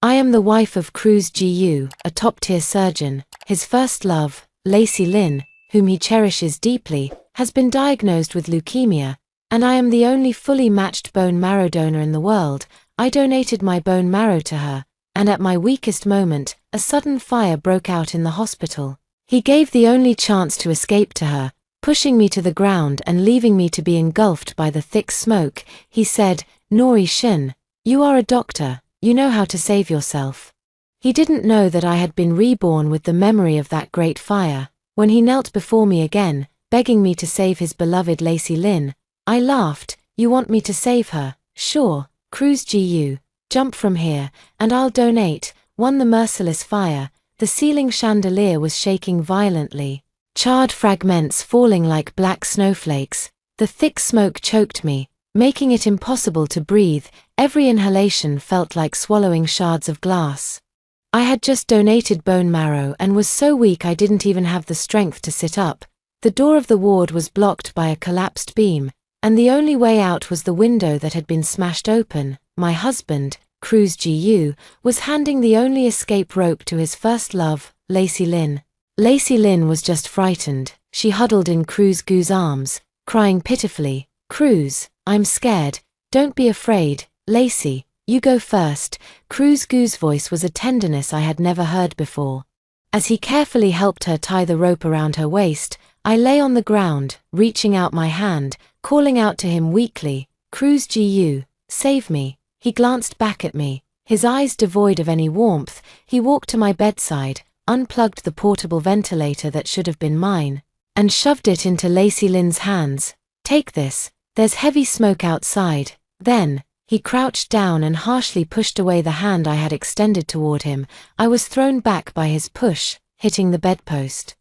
I am the wife of Cruz Gu, a top-tier surgeon. His first love, Lacey Lynn, whom he cherishes deeply, has been diagnosed with leukemia, and I am the only fully matched bone marrow donor in the world. I donated my bone marrow to her, and at my weakest moment, a sudden fire broke out in the hospital. He gave the only chance to escape to her, pushing me to the ground and leaving me to be engulfed by the thick smoke. He said, "Nori Shin, you are a doctor, you know how to save yourself." He didn't know that I had been reborn with the memory of that great fire. When he knelt before me again, begging me to save his beloved Lacey Lynn, I laughed. "You want me to save her? Sure, Cruz Gu, jump from here, and I'll donate." Won the merciless fire. The ceiling chandelier was shaking violently, charred fragments falling like black snowflakes. The thick smoke choked me, making it impossible to breathe. Every inhalation felt like swallowing shards of glass. I had just donated bone marrow and was so weak I didn't even have the strength to sit up. The door of the ward was blocked by a collapsed beam, and the only way out was the window that had been smashed open. My husband, Cruz Gu, was handing the only escape rope to his first love, Lacey Lynn. Lacey Lynn was just frightened. She huddled in Cruz Gu's arms, crying pitifully. "Cruz, I'm scared. Don't be afraid, Lacey, you go first." Cruz Gu's voice was a tenderness I had never heard before. As he carefully helped her tie the rope around her waist, I lay on the ground, reaching out my hand, calling out to him weakly, "Cruz Gu, save me." He glanced back at me, his eyes devoid of any warmth. He walked to my bedside, unplugged the portable ventilator that should have been mine, and shoved it into Lacey Lynn's hands. "Take this, there's heavy smoke outside." Then, he crouched down and harshly pushed away the hand I had extended toward him. I was thrown back by his push, hitting the bedpost,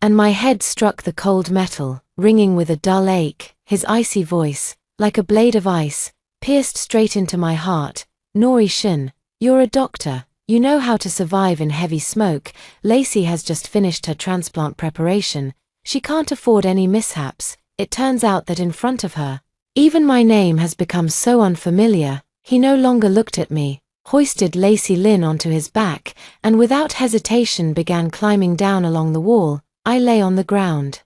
and my head struck the cold metal, ringing with a dull ache. His icy voice, like a blade of ice, pierced straight into my heart. "Nori Shin, you're a doctor. You know how to survive in heavy smoke. Lacey has just finished her transplant preparation. She can't afford any mishaps." It turns out that in front of her, even my name has become so unfamiliar. He no longer looked at me, hoisted Lacey Lynn onto his back, and without hesitation began climbing down along the wall. I lay on the ground,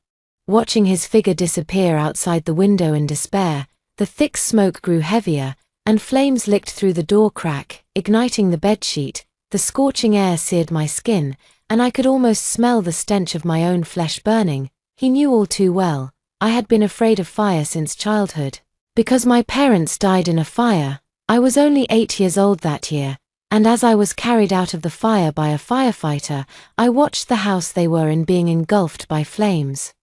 watching his figure disappear outside the window in despair. The thick smoke grew heavier, and flames licked through the door crack, igniting the bedsheet. The scorching air seared my skin, and I could almost smell the stench of my own flesh burning. He knew all too well. I had been afraid of fire since childhood. Because my parents died in a fire. I was only 8 years old that year, and as I was carried out of the fire by a firefighter, I watched the house they were in being engulfed by flames.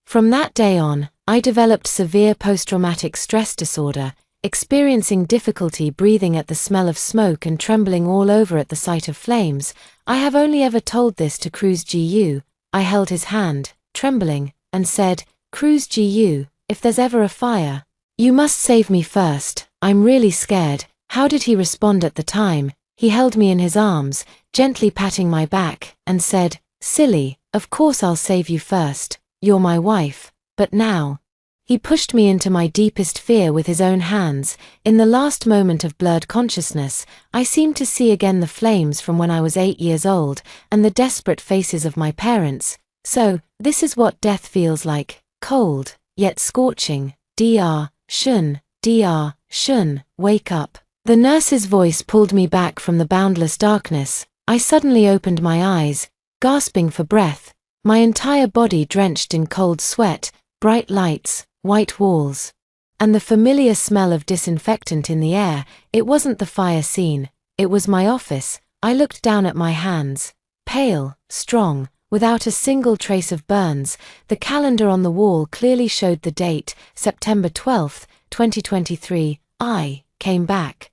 From that day on, I developed severe post-traumatic stress disorder, experiencing difficulty breathing at the smell of smoke and trembling all over at the sight of flames. I have only ever told this to Cruz Gu. I held his hand, trembling, and said, "Cruz Gu, if there's ever a fire, you must save me first. I'm really scared." How did he respond at the time? He held me in his arms, gently patting my back, and said, "Silly, of course I'll save you first. You're my wife." But now, he pushed me into my deepest fear with his own hands. In the last moment of blurred consciousness, I seemed to see again the flames from when I was 8 years old, and the desperate faces of my parents. So, this is what death feels like. Cold, yet scorching. "Dr. Shun, wake up." The nurse's voice pulled me back from the boundless darkness. I suddenly opened my eyes, gasping for breath, my entire body drenched in cold sweat, bright lights, white walls, and the familiar smell of disinfectant in the air. It wasn't the fire scene, it was my office. I looked down at my hands, pale, strong, without a single trace of burns. The calendar on the wall clearly showed the date, September 12th, 2023. I came back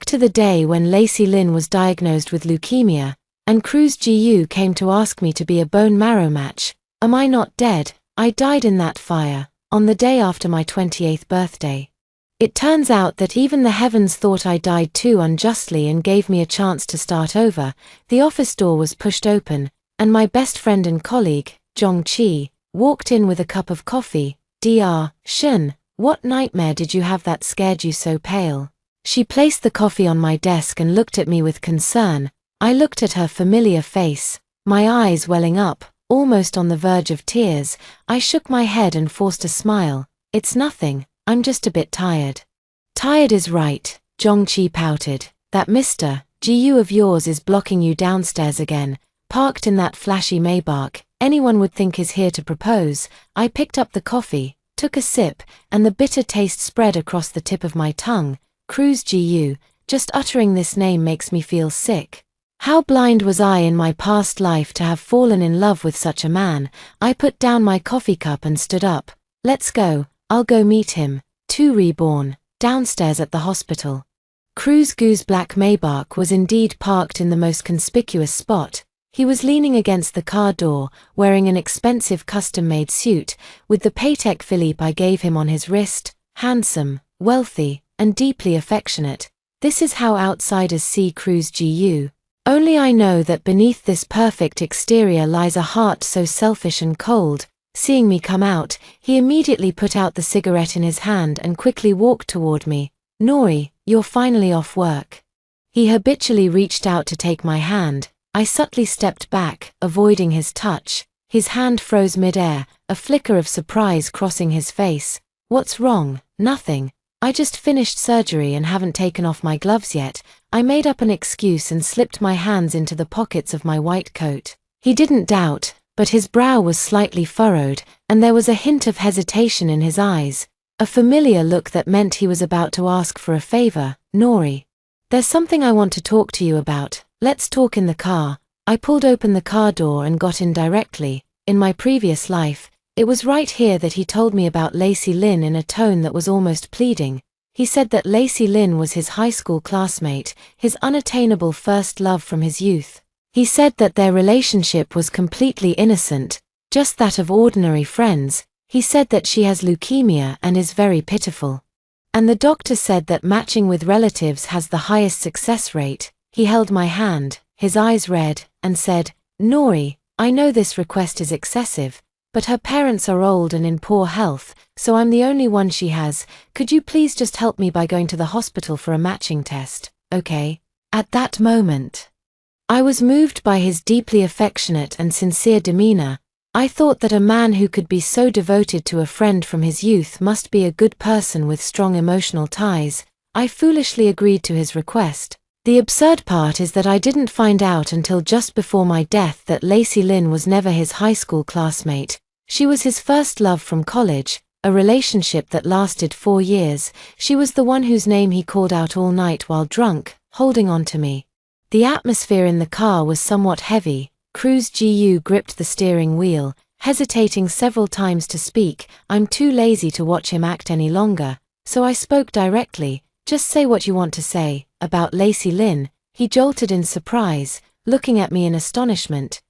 to the day when Lacey Lynn was diagnosed with leukemia, and Cruz Gu came to ask me to be a bone marrow match. Am I not dead? I died in that fire, on the day after my 28th birthday. It turns out that even the heavens thought I died too unjustly and gave me a chance to start over. The office door was pushed open, and my best friend and colleague, Zhong Qi, walked in with a cup of coffee. "Dr. Shun, what nightmare did you have that scared you so pale?" She placed the coffee on my desk and looked at me with concern. I looked at her familiar face, my eyes welling up, almost on the verge of tears. I shook my head and forced a smile. It's nothing, I'm just a bit tired. Tired is right, Zhongqi pouted. That Mr. Gu of yours is blocking you downstairs again, parked in that flashy Maybach. Anyone would think he's here to propose. I picked up the coffee, took a sip, and the bitter taste spread across the tip of my tongue. Cruz Gu, just uttering this name makes me feel sick. How blind was I in my past life to have fallen in love with such a man? I put down my coffee cup and stood up. Let's go, I'll go meet him. Reborn, downstairs at the hospital. Cruz Gu's black Maybach was indeed parked in the most conspicuous spot. He was leaning against the car door, wearing an expensive custom-made suit, with the Patek Philippe I gave him on his wrist. Handsome, wealthy, and deeply affectionate. This is how outsiders see Cruz Gu. Only I know that beneath this perfect exterior lies a heart so selfish and cold. Seeing me come out, he immediately put out the cigarette in his hand and quickly walked toward me. Nori, you're finally off work. He habitually reached out to take my hand. I subtly stepped back, avoiding his touch. His hand froze mid-air, a flicker of surprise crossing his face. What's wrong? Nothing. I just finished surgery and haven't taken off my gloves yet. I made up an excuse and slipped my hands into the pockets of my white coat. He didn't doubt, but his brow was slightly furrowed, and there was a hint of hesitation in his eyes. A familiar look that meant he was about to ask for a favor. Nori, there's something I want to talk to you about. Let's talk in the car. I pulled open the car door and got in directly. In my previous life, it was right here that he told me about Lacey Lynn in a tone that was almost pleading. He said that Lacey Lynn was his high school classmate, his unattainable first love from his youth. He said that their relationship was completely innocent, just that of ordinary friends. He said that she has leukemia and is very pitiful. And the doctor said that matching with relatives has the highest success rate. He held my hand, his eyes red, and said, Nori, I know this request is excessive, but her parents are old and in poor health, so I'm the only one she has. Could you please just help me by going to the hospital for a matching test, okay? At that moment, I was moved by his deeply affectionate and sincere demeanor. I thought that a man who could be so devoted to a friend from his youth must be a good person with strong emotional ties. I foolishly agreed to his request. The absurd part is that I didn't find out until just before my death that Lacey Lynn was never his high school classmate. She was his first love from college, a relationship that lasted 4 years. She was the one whose name he called out all night while drunk, holding on to me. The atmosphere in the car was somewhat heavy. Cruz Gu gripped the steering wheel, hesitating several times to speak. I'm too lazy to watch him act any longer, so I spoke directly. Just say what you want to say. About Lacey Lynn, he jolted in surprise, looking at me in astonishment.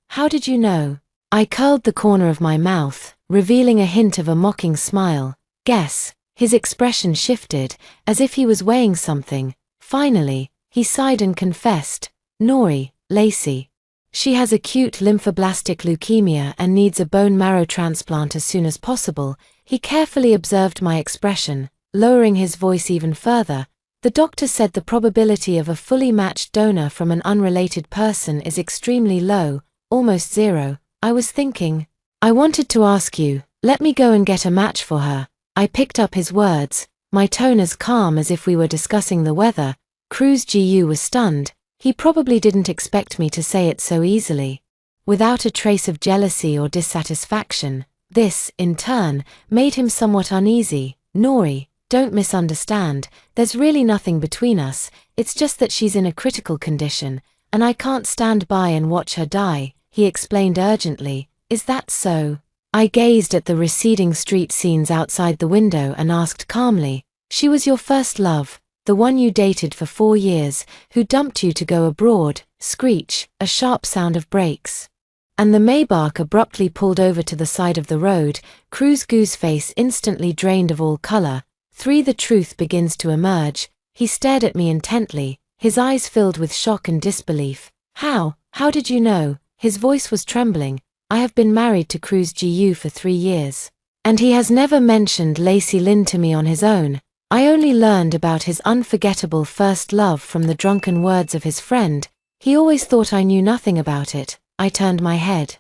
How did you know? I curled the corner of my mouth, revealing a hint of a mocking smile. Guess. His expression shifted, as if he was weighing something. Finally, he sighed and confessed. Nori, Lacey. She has acute lymphoblastic leukemia and needs a bone marrow transplant as soon as possible. He carefully observed my expression, lowering his voice even further. The doctor said the probability of a fully matched donor from an unrelated person is extremely low, almost zero. I was thinking. I wanted to ask you, let me go and get a match for her. I picked up his words, my tone as calm as if we were discussing the weather. Cruz Gu was stunned. He probably didn't expect me to say it so easily. Without a trace of jealousy or dissatisfaction, this, in turn, made him somewhat uneasy. Nori, don't misunderstand, there's really nothing between us. It's just that she's in a critical condition, and I can't stand by and watch her die, he explained urgently. Is that so? I gazed at the receding street scenes outside the window and asked calmly, she was your first love, the one you dated for 4 years, who dumped you to go abroad. Screech, a sharp sound of brakes. And the Maybach abruptly pulled over to the side of the road. Cruz Gu's face instantly drained of all color. The truth begins to emerge. He stared at me intently, his eyes filled with shock and disbelief. How did you know? His voice was trembling. I have been married to Cruz Gu for 3 years. And he has never mentioned Lacey Lynn to me on his own. I only learned about his unforgettable first love from the drunken words of his friend. He always thought I knew nothing about it. I turned my head,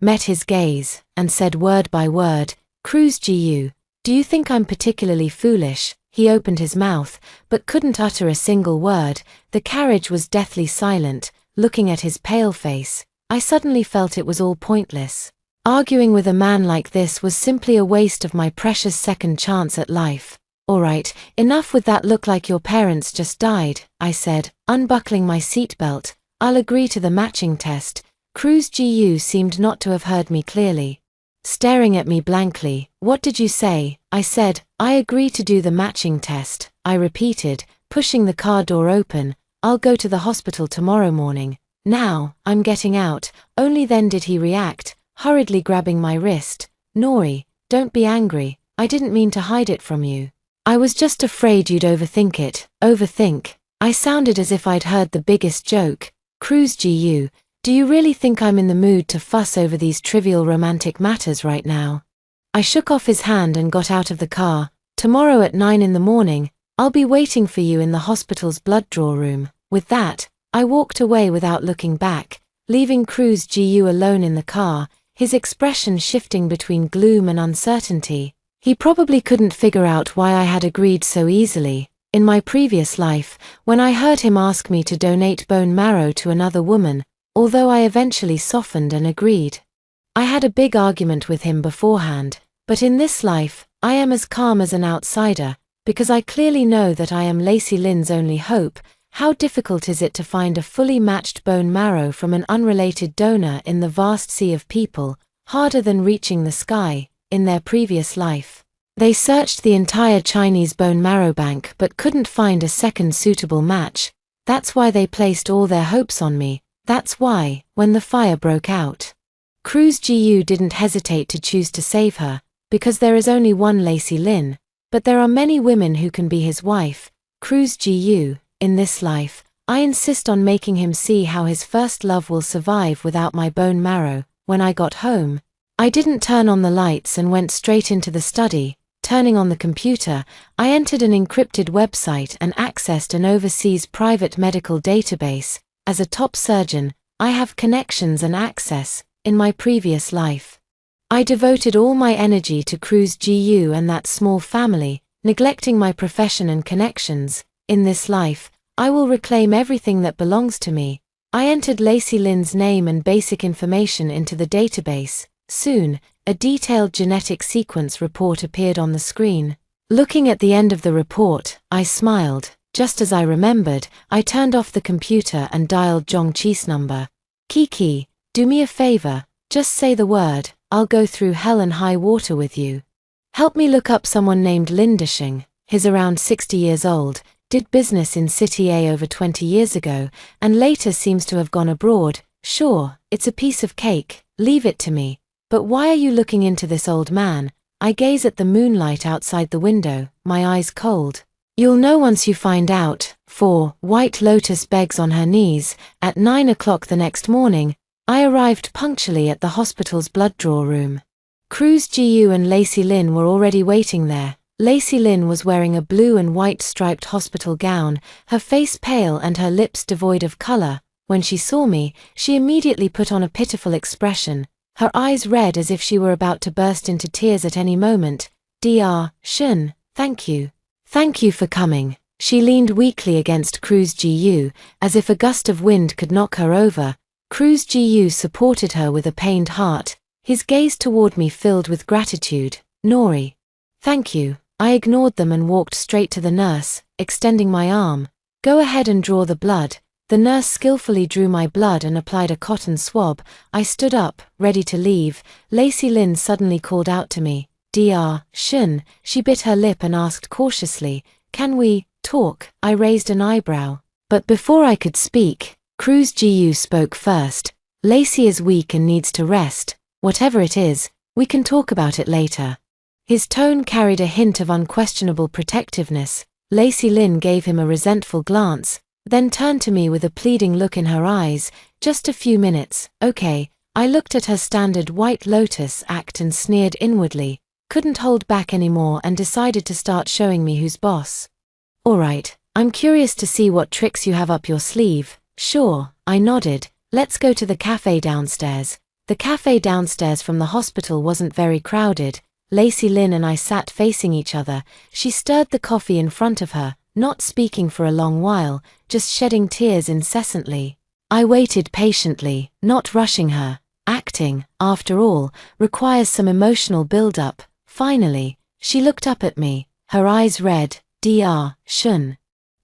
met his gaze, and said word by word, "Cruz Gu, do you think I'm particularly foolish?" He opened his mouth, but couldn't utter a single word. The carriage was deathly silent. Looking at his pale face, I suddenly felt it was all pointless. Arguing with a man like this was simply a waste of my precious second chance at life. "All right, enough with that, look like your parents just died," I said, unbuckling my seatbelt. "I'll agree to the matching test." Cruz Gu seemed not to have heard me clearly. Staring at me blankly, "What did you say?" I said. "I agree to do the matching test," I repeated, pushing the car door open. "I'll go to the hospital tomorrow morning. Now, I'm getting out." Only then did he react, hurriedly grabbing my wrist. "Nori, don't be angry. I didn't mean to hide it from you. I was just afraid you'd overthink it." Overthink? I sounded as if I'd heard the biggest joke. "Cruz Gu, do you really think I'm in the mood to fuss over these trivial romantic matters right now?" I shook off his hand and got out of the car. "Tomorrow at 9 in the morning, I'll be waiting for you in the hospital's blood draw room." With that, I walked away without looking back, leaving Cruz Gu alone in the car, his expression shifting between gloom and uncertainty. He probably couldn't figure out why I had agreed so easily. In my previous life, when I heard him ask me to donate bone marrow to another woman, although I eventually softened and agreed, I had a big argument with him beforehand. But in this life, I am as calm as an outsider, because I clearly know that I am Lacey Lynn's only hope. How difficult is it to find a fully matched bone marrow from an unrelated donor in the vast sea of people? Harder than reaching the sky. In their previous life, they searched the entire Chinese bone marrow bank but couldn't find a second suitable match. That's why they placed all their hopes on me. That's why, when the fire broke out, Cruz Gu didn't hesitate to choose to save her, because there is only one Lacey Lynn, but there are many women who can be his wife. Cruz Gu, in this life, I insist on making him see how his first love will survive without my bone marrow. When I got home, I didn't turn on the lights and went straight into the study. Turning on the computer, I entered an encrypted website and accessed an overseas private medical database. As a top surgeon, I have connections and access. In my previous life, I devoted all my energy to Cruz Gu and that small family, neglecting my profession and connections. In this life, I will reclaim everything that belongs to me. I entered Lacey Lynn's name and basic information into the database. Soon, a detailed genetic sequence report appeared on the screen. Looking at the end of the report, I smiled. Just as I remembered, I turned off the computer and dialed Zhongqi's number. "Kiki, do me a favor, just say the word, I'll go through hell and high water with you. Help me look up someone named Lin Dishing. He's around 60 years old, did business in City A over 20 years ago, and later seems to have gone abroad. Sure, it's a piece of cake, leave it to me. But why are you looking into this old man?" I gaze at the moonlight outside the window, my eyes cold. "You'll know once you find out." 4. White Lotus begs on her knees. At 9 o'clock the next morning, I arrived punctually at the hospital's blood draw room. Cruz Gu and Lacey Lynn were already waiting there. Lacey Lynn was wearing a blue and white striped hospital gown, her face pale and her lips devoid of color. When she saw me, she immediately put on a pitiful expression, her eyes red as if she were about to burst into tears at any moment. "Dr. Shun, thank you. Thank you for coming." She leaned weakly against Cruz Gu, as if a gust of wind could knock her over. Cruz Gu supported her with a pained heart, his gaze toward me filled with gratitude. "Nori. Thank you." I ignored them and walked straight to the nurse, extending my arm. "Go ahead and draw the blood." The nurse skillfully drew my blood and applied a cotton swab. I stood up, ready to leave. Lacey Lynn suddenly called out to me. "Dr. Shun." She bit her lip and asked cautiously, "Can we talk?" I raised an eyebrow. But before I could speak, Cruz Gu spoke first. "Lacey is weak and needs to rest. Whatever it is, we can talk about it later." His tone carried a hint of unquestionable protectiveness. Lacey Lynn gave him a resentful glance, then turned to me with a pleading look in her eyes. "Just a few minutes, okay?" I looked at her standard White Lotus act and sneered inwardly. couldn't hold back anymore and decided to start showing me who's boss. Alright, I'm curious to see what tricks you have up your sleeve. Sure, I nodded. Let's go to the cafe downstairs. The cafe downstairs from the hospital wasn't very crowded. Lacey Lynn and I sat facing each other. She stirred the coffee in front of her, not speaking for a long while, just shedding tears incessantly. I waited patiently, not rushing her. Acting, after all, requires some emotional build-up. Finally, she looked up at me, her eyes red. Dr. Shun.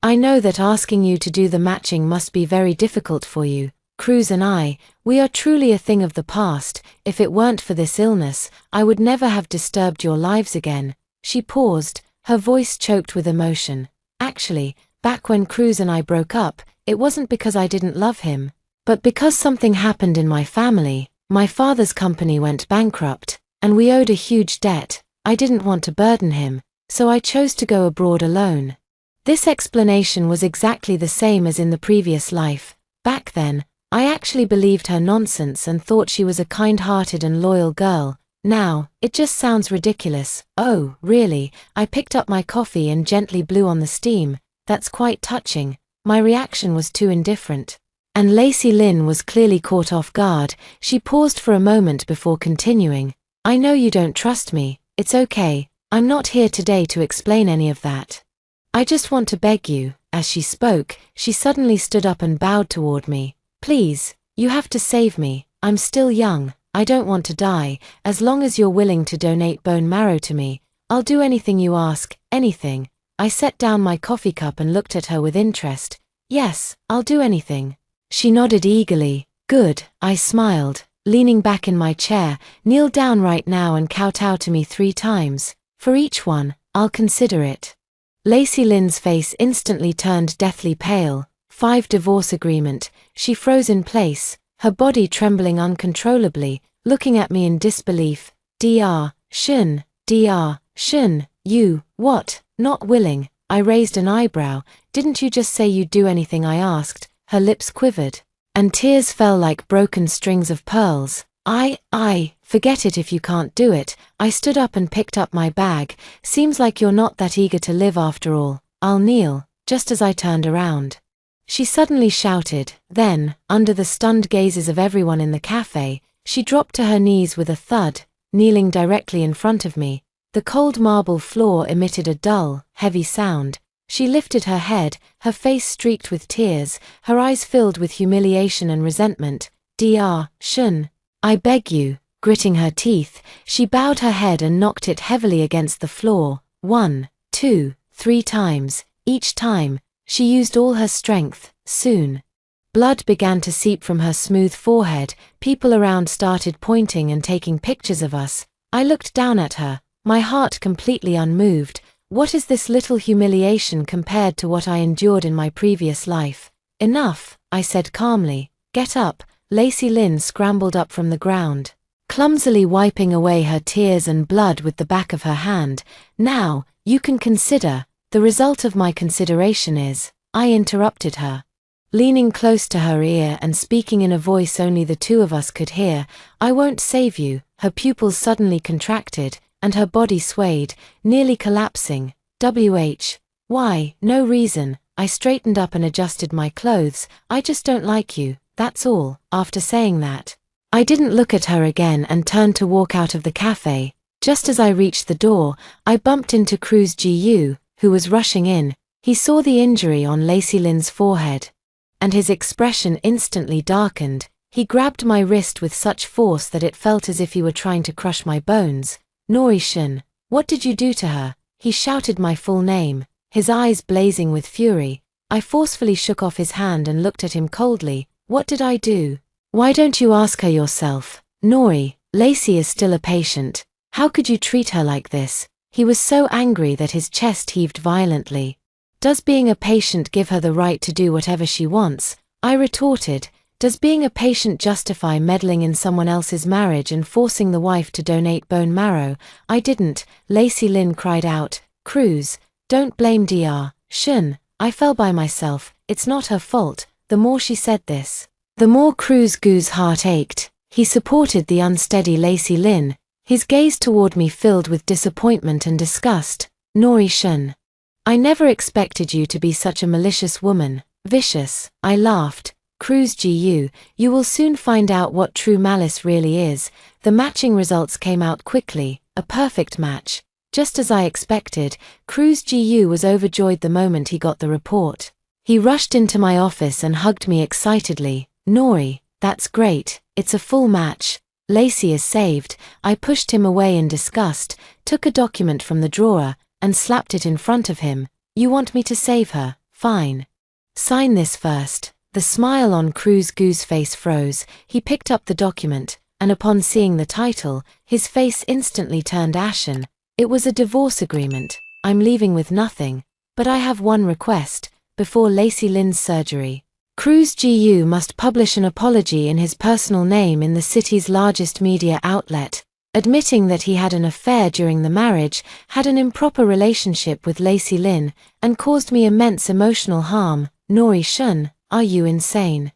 I know that asking you to do the matching must be very difficult for you. Cruz and I, we are truly a thing of the past. If it weren't for this illness, I would never have disturbed your lives again. She paused, her voice choked with emotion. Actually, back when Cruz and I broke up, it wasn't because I didn't love him, but because something happened in my family. My father's company went bankrupt, and we owed a huge debt. I didn't want to burden him, so I chose to go abroad alone. This explanation was exactly the same as in the previous life. Back then, I actually believed her nonsense and thought she was a kind-hearted and loyal girl. Now, it just sounds ridiculous. Oh, really? I picked up my coffee and gently blew on the steam. That's quite touching. My reaction was too indifferent. And Lacey Lynn was clearly caught off guard. She paused for a moment before continuing. I know you don't trust me. It's okay. I'm not here today to explain any of that. I just want to beg you. As she spoke, she suddenly stood up and bowed toward me. Please, you have to save me. I'm still young. I don't want to die. As long as you're willing to donate bone marrow to me, I'll do anything you ask, anything. I set down my coffee cup and looked at her with interest. Yes, I'll do anything. She nodded eagerly. Good, I smiled, leaning back in my chair. Kneel down right now and kowtow to me 3 times. For each one, I'll consider it. Lacey Lynn's face instantly turned deathly pale. 5 divorce agreement. She froze in place, her body trembling uncontrollably, looking at me in disbelief. Dr. Shun, Dr. Shun, you, what, not willing? I raised an eyebrow. Didn't you just say you'd do anything I asked? Her lips quivered, and tears fell like broken strings of pearls. Forget it if you can't do it. I stood up and picked up my bag. Seems like you're not that eager to live after all. I'll kneel. Just as I turned around, she suddenly shouted. Then, under the stunned gazes of everyone in the cafe, she dropped to her knees with a thud, kneeling directly in front of me. The cold marble floor emitted a dull, heavy sound. She lifted her head, her face streaked with tears, her eyes filled with humiliation and resentment. Dr. Shun, I beg you. Gritting her teeth, she bowed her head and knocked it heavily against the floor. 1, 2, 3 times. Each time, she used all her strength. Soon, blood began to seep from her smooth forehead. People around started pointing and taking pictures of us. I looked down at her, my heart completely unmoved. What is this little humiliation compared to what I endured in my previous life? Enough, I said calmly. Get up. Lacey Lynn scrambled up from the ground, clumsily wiping away her tears and blood with the back of her hand. Now, you can consider. The result of my consideration is, I interrupted her. Leaning close to her ear and speaking in a voice only the 2 of us could hear, I won't save you. Her pupils suddenly contracted, and her body swayed, nearly collapsing. Why, no reason. I straightened up and adjusted my clothes. I just don't like you, that's all. After saying that, I didn't look at her again and turned to walk out of the cafe. Just as I reached the door, I bumped into Cruz Gu, who was rushing in. He saw the injury on Lacey Lynn's forehead, and his expression instantly darkened. He grabbed my wrist with such force that it felt as if he were trying to crush my bones. Norishin, what did you do to her? He shouted my full name, his eyes blazing with fury. I forcefully shook off his hand and looked at him coldly. What did I do? Why don't you ask her yourself? Nori, Lacey is still a patient. How could you treat her like this? He was so angry that his chest heaved violently. Does being a patient give her the right to do whatever she wants? I retorted. Does being a patient justify meddling in someone else's marriage and forcing the wife to donate bone marrow? I didn't. Lacey Lynn cried out. Cruz, don't blame Dr. Shun. I fell by myself. It's not her fault. The more she said this, the more Cruz Gu's heart ached. He supported the unsteady Lacey Lynn, His gaze toward me filled with disappointment and disgust. Nori Shun. I never expected you to be such a malicious woman. Vicious, I laughed. Cruz Gu, you will soon find out what true malice really is. The matching results came out quickly, a perfect match. Just as I expected, Cruz Gu was overjoyed the moment he got the report. He rushed into my office and hugged me excitedly. Nori, that's great, it's a full match. Lacey is saved. I pushed him away in disgust, took a document from the drawer, and slapped it in front of him. You want me to save her? Fine. Sign this first. The smile on Cruz Gu's face froze. He picked up the document, and upon seeing the title, his face instantly turned ashen. It was a divorce agreement. I'm leaving with nothing, but I have one request. Before Lacey Lin's surgery, Cruz Gu must publish an apology in his personal name in the city's largest media outlet, admitting that he had an affair during the marriage, had an improper relationship with Lacey Lin, and caused me immense emotional harm. Nori Shun, are you insane?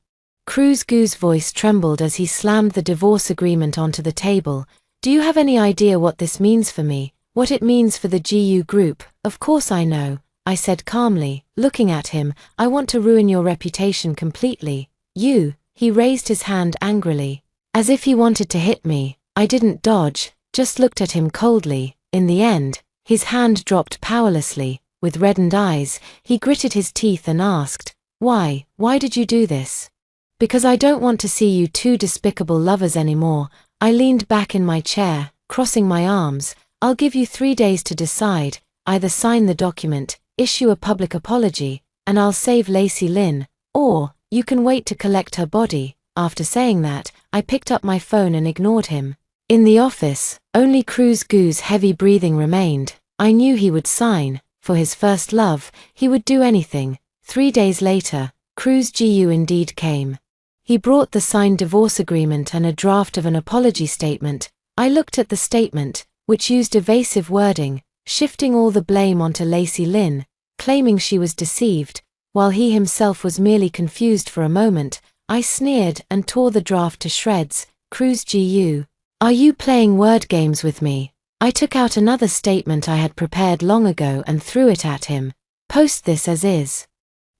Cruz Gu's voice trembled as he slammed the divorce agreement onto the table. Do you have any idea what this means for me, what it means for the GU group? Of course I know, I said calmly, looking at him. I want to ruin your reputation completely. You, he raised his hand angrily, as if he wanted to hit me. I didn't dodge, just looked at him coldly. In the end, his hand dropped powerlessly. With reddened eyes, he gritted his teeth and asked, Why did you do this? Because I don't want to see you two despicable lovers anymore. I leaned back in my chair, crossing my arms. I'll give you 3 days to decide. Either sign the document, issue a public apology, and I'll save Lacey Lin, or you can wait to collect her body. After saying that, I picked up my phone and ignored him. In the office, only Cruz Gu's heavy breathing remained. I knew he would sign. For his first love, he would do anything. 3 days later, Cruz Gu indeed came. He brought the signed divorce agreement and a draft of an apology statement. I looked at the statement, which used evasive wording, shifting all the blame onto Lacey Lin, claiming she was deceived, while he himself was merely confused for a moment. I sneered and tore the draft to shreds. Cruz Gu, are you playing word games with me? I took out another statement I had prepared long ago and threw it at him. Post this as is.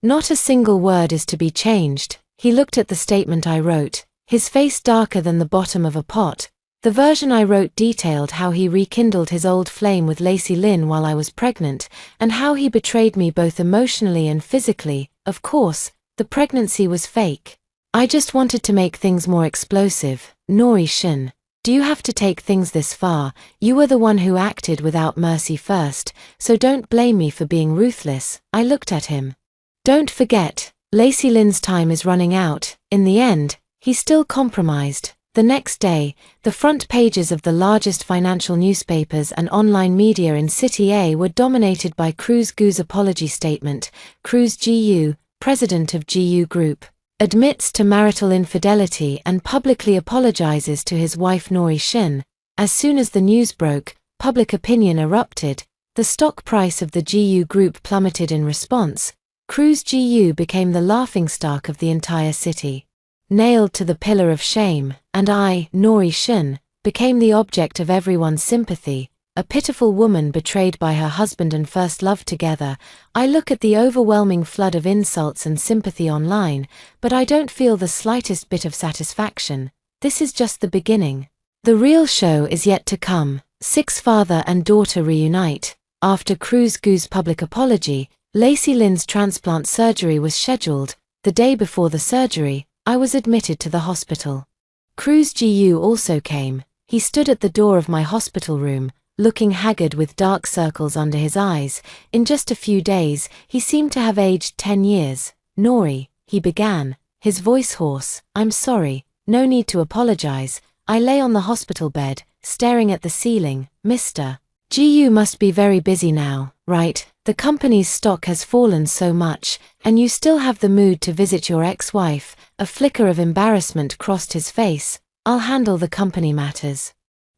Not a single word is to be changed. He looked at the statement I wrote, his face darker than the bottom of a pot. The version I wrote detailed how he rekindled his old flame with Lacey Lin while I was pregnant, and how he betrayed me both emotionally and physically. Of course, the pregnancy was fake. I just wanted to make things more explosive. Nori Shun, do you have to take things this far? You were the one who acted without mercy first, so don't blame me for being ruthless. I looked at him. Don't forget, Lacey Lin's time is running out. In the end, he still compromised. The next day, the front pages of the largest financial newspapers and online media in City A were dominated by Cruz Gu's apology statement. Cruz Gu, president of GU Group, admits to marital infidelity and publicly apologizes to his wife Nori Shun. As soon as the news broke, public opinion erupted. The stock price of the GU Group plummeted in response. Cruz Gu became the laughingstock of the entire city. Nailed to the pillar of shame, and I, Nori Shun, became the object of everyone's sympathy, a pitiful woman betrayed by her husband and first love together. I look at the overwhelming flood of insults and sympathy online, but I don't feel the slightest bit of satisfaction. This is just the beginning. The real show is yet to come. 6 father and daughter reunite. After Cruz Gu's public apology, Lacey Lin's transplant surgery was scheduled. The day before the surgery, I was admitted to the hospital. Cruz Gu also came. He stood at the door of my hospital room, looking haggard with dark circles under his eyes. In just a few days, he seemed to have aged 10 years. Nori, he began, his voice hoarse. I'm sorry, no need to apologize. I lay on the hospital bed, staring at the ceiling. Mr. Gu must be very busy now, right? The company's stock has fallen so much, and you still have the mood to visit your ex-wife. A flicker of embarrassment crossed his face. I'll handle the company matters.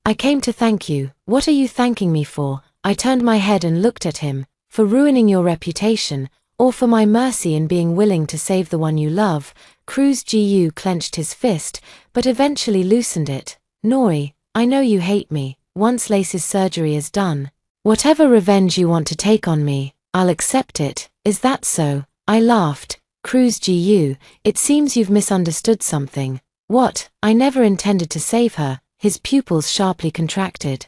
I came to thank you. What are you thanking me for? I turned my head and looked at him. For ruining your reputation, or for my mercy in being willing to save the one you love? Cruz Gu clenched his fist, but eventually loosened it. Nori, I know you hate me. Once Lace's surgery is done, whatever revenge you want to take on me, I'll accept it. Is that so? I laughed. Cruz GU, it seems you've misunderstood something. What? I never intended to save her. His pupils sharply contracted.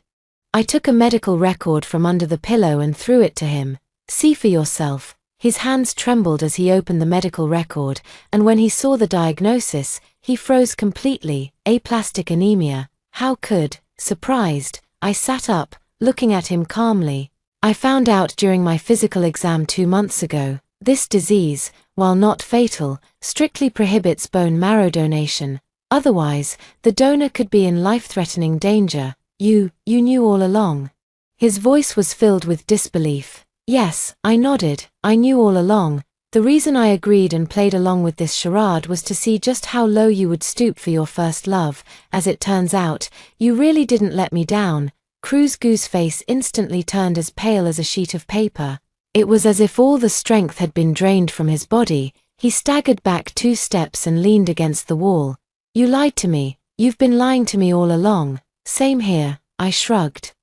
I took a medical record from under the pillow and threw it to him. See for yourself. His hands trembled as he opened the medical record, and when he saw the diagnosis, he froze completely. Aplastic anemia. How could? Surprised, I sat up, looking at him calmly. I found out during my physical exam 2 months ago. This disease, while not fatal, strictly prohibits bone marrow donation. Otherwise, the donor could be in life-threatening danger. You knew all along. His voice was filled with disbelief. Yes, I nodded. I knew all along. The reason I agreed and played along with this charade was to see just how low you would stoop for your first love. As it turns out, you really didn't let me down. Cruz GU's face instantly turned as pale as a sheet of paper. It was as if all the strength had been drained from his body. He staggered back 2 steps and leaned against the wall. You lied to me. You've been lying to me all along. Same here, I shrugged.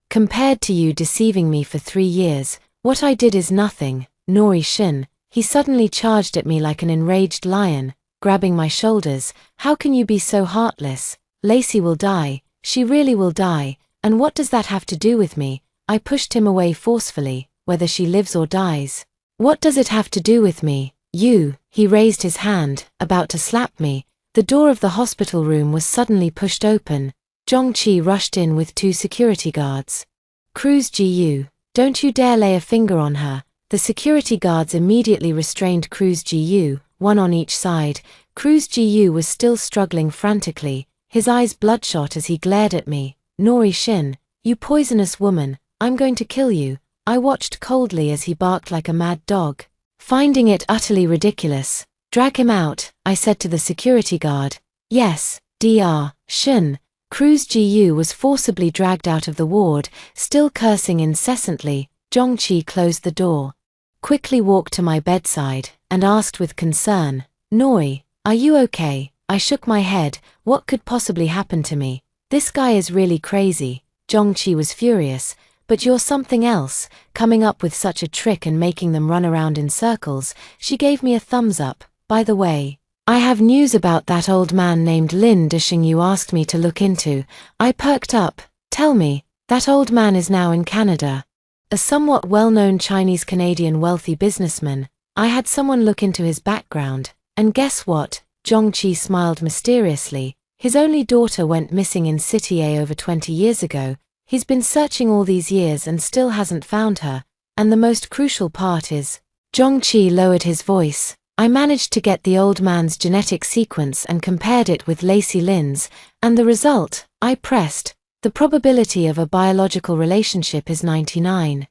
Compared to you deceiving me for 3 years, what I did is nothing. Nori Shin. He suddenly charged at me like an enraged lion, grabbing my shoulders. How can you be so heartless? Lacey will die. She really will die. And what does that have to do with me? I pushed him away forcefully. Whether she lives or dies. What does it have to do with me? You. He raised his hand, about to slap me. The door of the hospital room was suddenly pushed open. Zhongqi rushed in with 2 security guards. Cruz GU, don't you dare lay a finger on her. The security guards immediately restrained Cruz GU, 1 on each side. Cruz GU was still struggling frantically, his eyes bloodshot as he glared at me. Nori Shin, you poisonous woman, I'm going to kill you. I watched coldly as he barked like a mad dog. Finding it utterly ridiculous, drag him out, I said to the security guard. Yes, Dr. Shin. Cruz GU was forcibly dragged out of the ward, still cursing incessantly. Zhongqi closed the door, quickly walked to my bedside, and asked with concern, Nori, are you okay? I shook my head. What could possibly happen to me? This guy is really crazy. Zhongqi was furious. But you're something else, coming up with such a trick and making them run around in circles. She gave me a thumbs up. By the way, I have news about that old man named Lin Dishing you asked me to look into. I perked up. Tell me, that old man is now in Canada. A somewhat well-known Chinese-Canadian wealthy businessman. I had someone look into his background. And guess what? Zhongqi smiled mysteriously. His only daughter went missing in City A over 20 years ago. He's been searching all these years and still hasn't found her. And the most crucial part is, Zhongqi lowered his voice. I managed to get the old man's genetic sequence and compared it with Lacey Lynn's, and the result, I pressed, the probability of a biological relationship is 99%.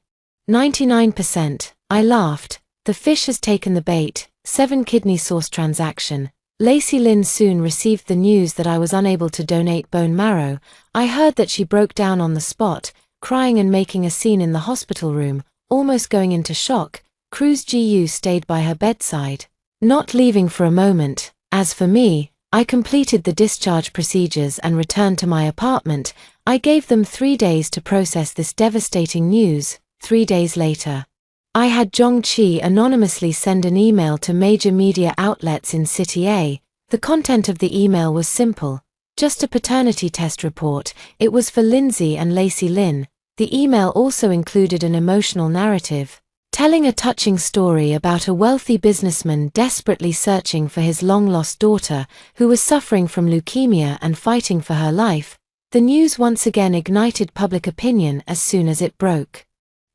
I laughed. The fish has taken the bait. 7 kidney source transaction. Lacey Lynn soon received the news that I was unable to donate bone marrow. I heard that she broke down on the spot, crying and making a scene in the hospital room, almost going into shock. Cruz GU stayed by her bedside, not leaving for a moment. As for me, I completed the discharge procedures and returned to my apartment. I gave them 3 days to process this devastating news. 3 days later, I had Zhongqi anonymously send an email to major media outlets in City A. The content of the email was simple. Just a paternity test report. It was for Lindsay and Lacey Lynn. The email also included an emotional narrative, telling a touching story about a wealthy businessman desperately searching for his long-lost daughter, who was suffering from leukemia and fighting for her life. The news once again ignited public opinion as soon as it broke.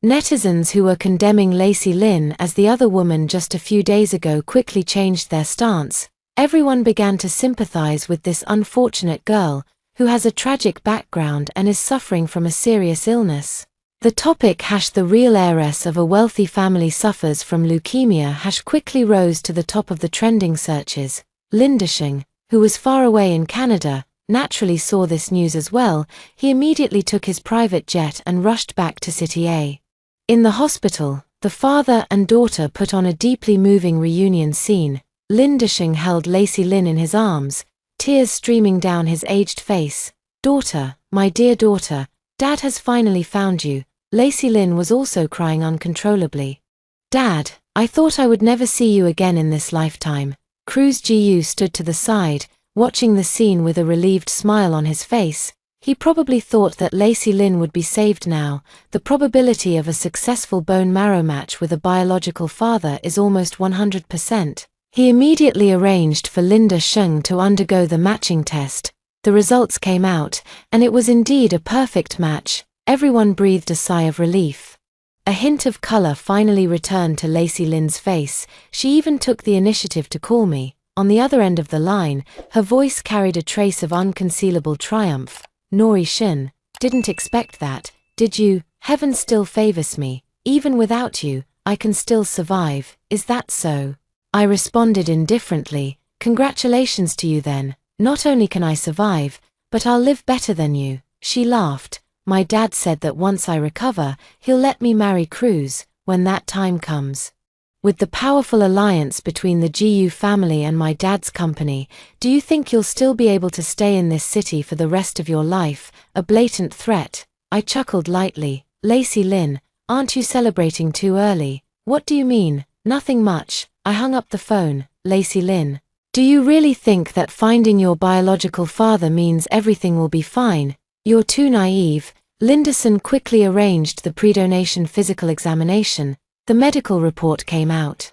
Netizens who were condemning Lacey Lynn as the other woman just a few days ago quickly changed their stance. Everyone began to sympathize with this unfortunate girl, who has a tragic background and is suffering from a serious illness. The topic "the real heiress of a wealthy family suffers from leukemia" quickly rose to the top of the trending searches. Lindishing, who was far away in Canada, naturally saw this news as well. He immediately took his private jet and rushed back to City A. In the hospital, the father and daughter put on a deeply moving reunion scene. Lindishing held Lacey Lynn in his arms, tears streaming down his aged face. "Daughter, my dear daughter, Dad has finally found you." Lacey Lynn was also crying uncontrollably. "Dad, I thought I would never see you again in this lifetime." Cruz Gu stood to the side, watching the scene with a relieved smile on his face. He probably thought that Lacey Lynn would be saved now. The probability of a successful bone marrow match with a biological father is almost 100%. He immediately arranged for Linda Sheng to undergo the matching test. The results came out, and it was indeed a perfect match. Everyone breathed a sigh of relief. A hint of color finally returned to Lacey Lynn's face. She even took the initiative to call me. On the other end of the line, her voice carried a trace of unconcealable triumph. "Nori Shin, didn't expect that, did you? Heaven still favors me. Even without you, I can still survive, is that so?" I responded indifferently. "Congratulations to you then. Not only can I survive, but I'll live better than you." She laughed. "My dad said that once I recover, he'll let me marry Cruz, when that time comes." With the powerful alliance between the Gu family and my dad's company, do you think you'll still be able to stay in this city for the rest of your life? A blatant threat. I chuckled lightly. "Lacey Lynn, aren't you celebrating too early?" "What do you mean?" "Nothing much." I hung up the phone. "Lacey Lynn, do you really think that finding your biological father means everything will be fine? You're too naive." Linderson quickly arranged the predonation physical examination. The medical report came out.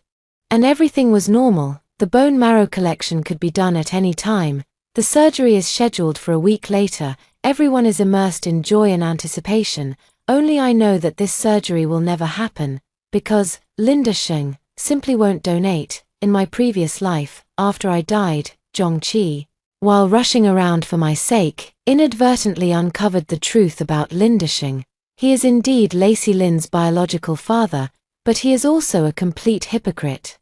And everything was normal. The bone marrow collection could be done at any time. The surgery is scheduled for a week later. Everyone is immersed in joy and anticipation. Only I know that this surgery will never happen, because Linda Sheng simply won't donate. In my previous life, after I died, Zhongqi, while rushing around for my sake, inadvertently uncovered the truth about Linda Sheng. He is indeed Lacey Lynn's biological father, but he is also a complete hypocrite.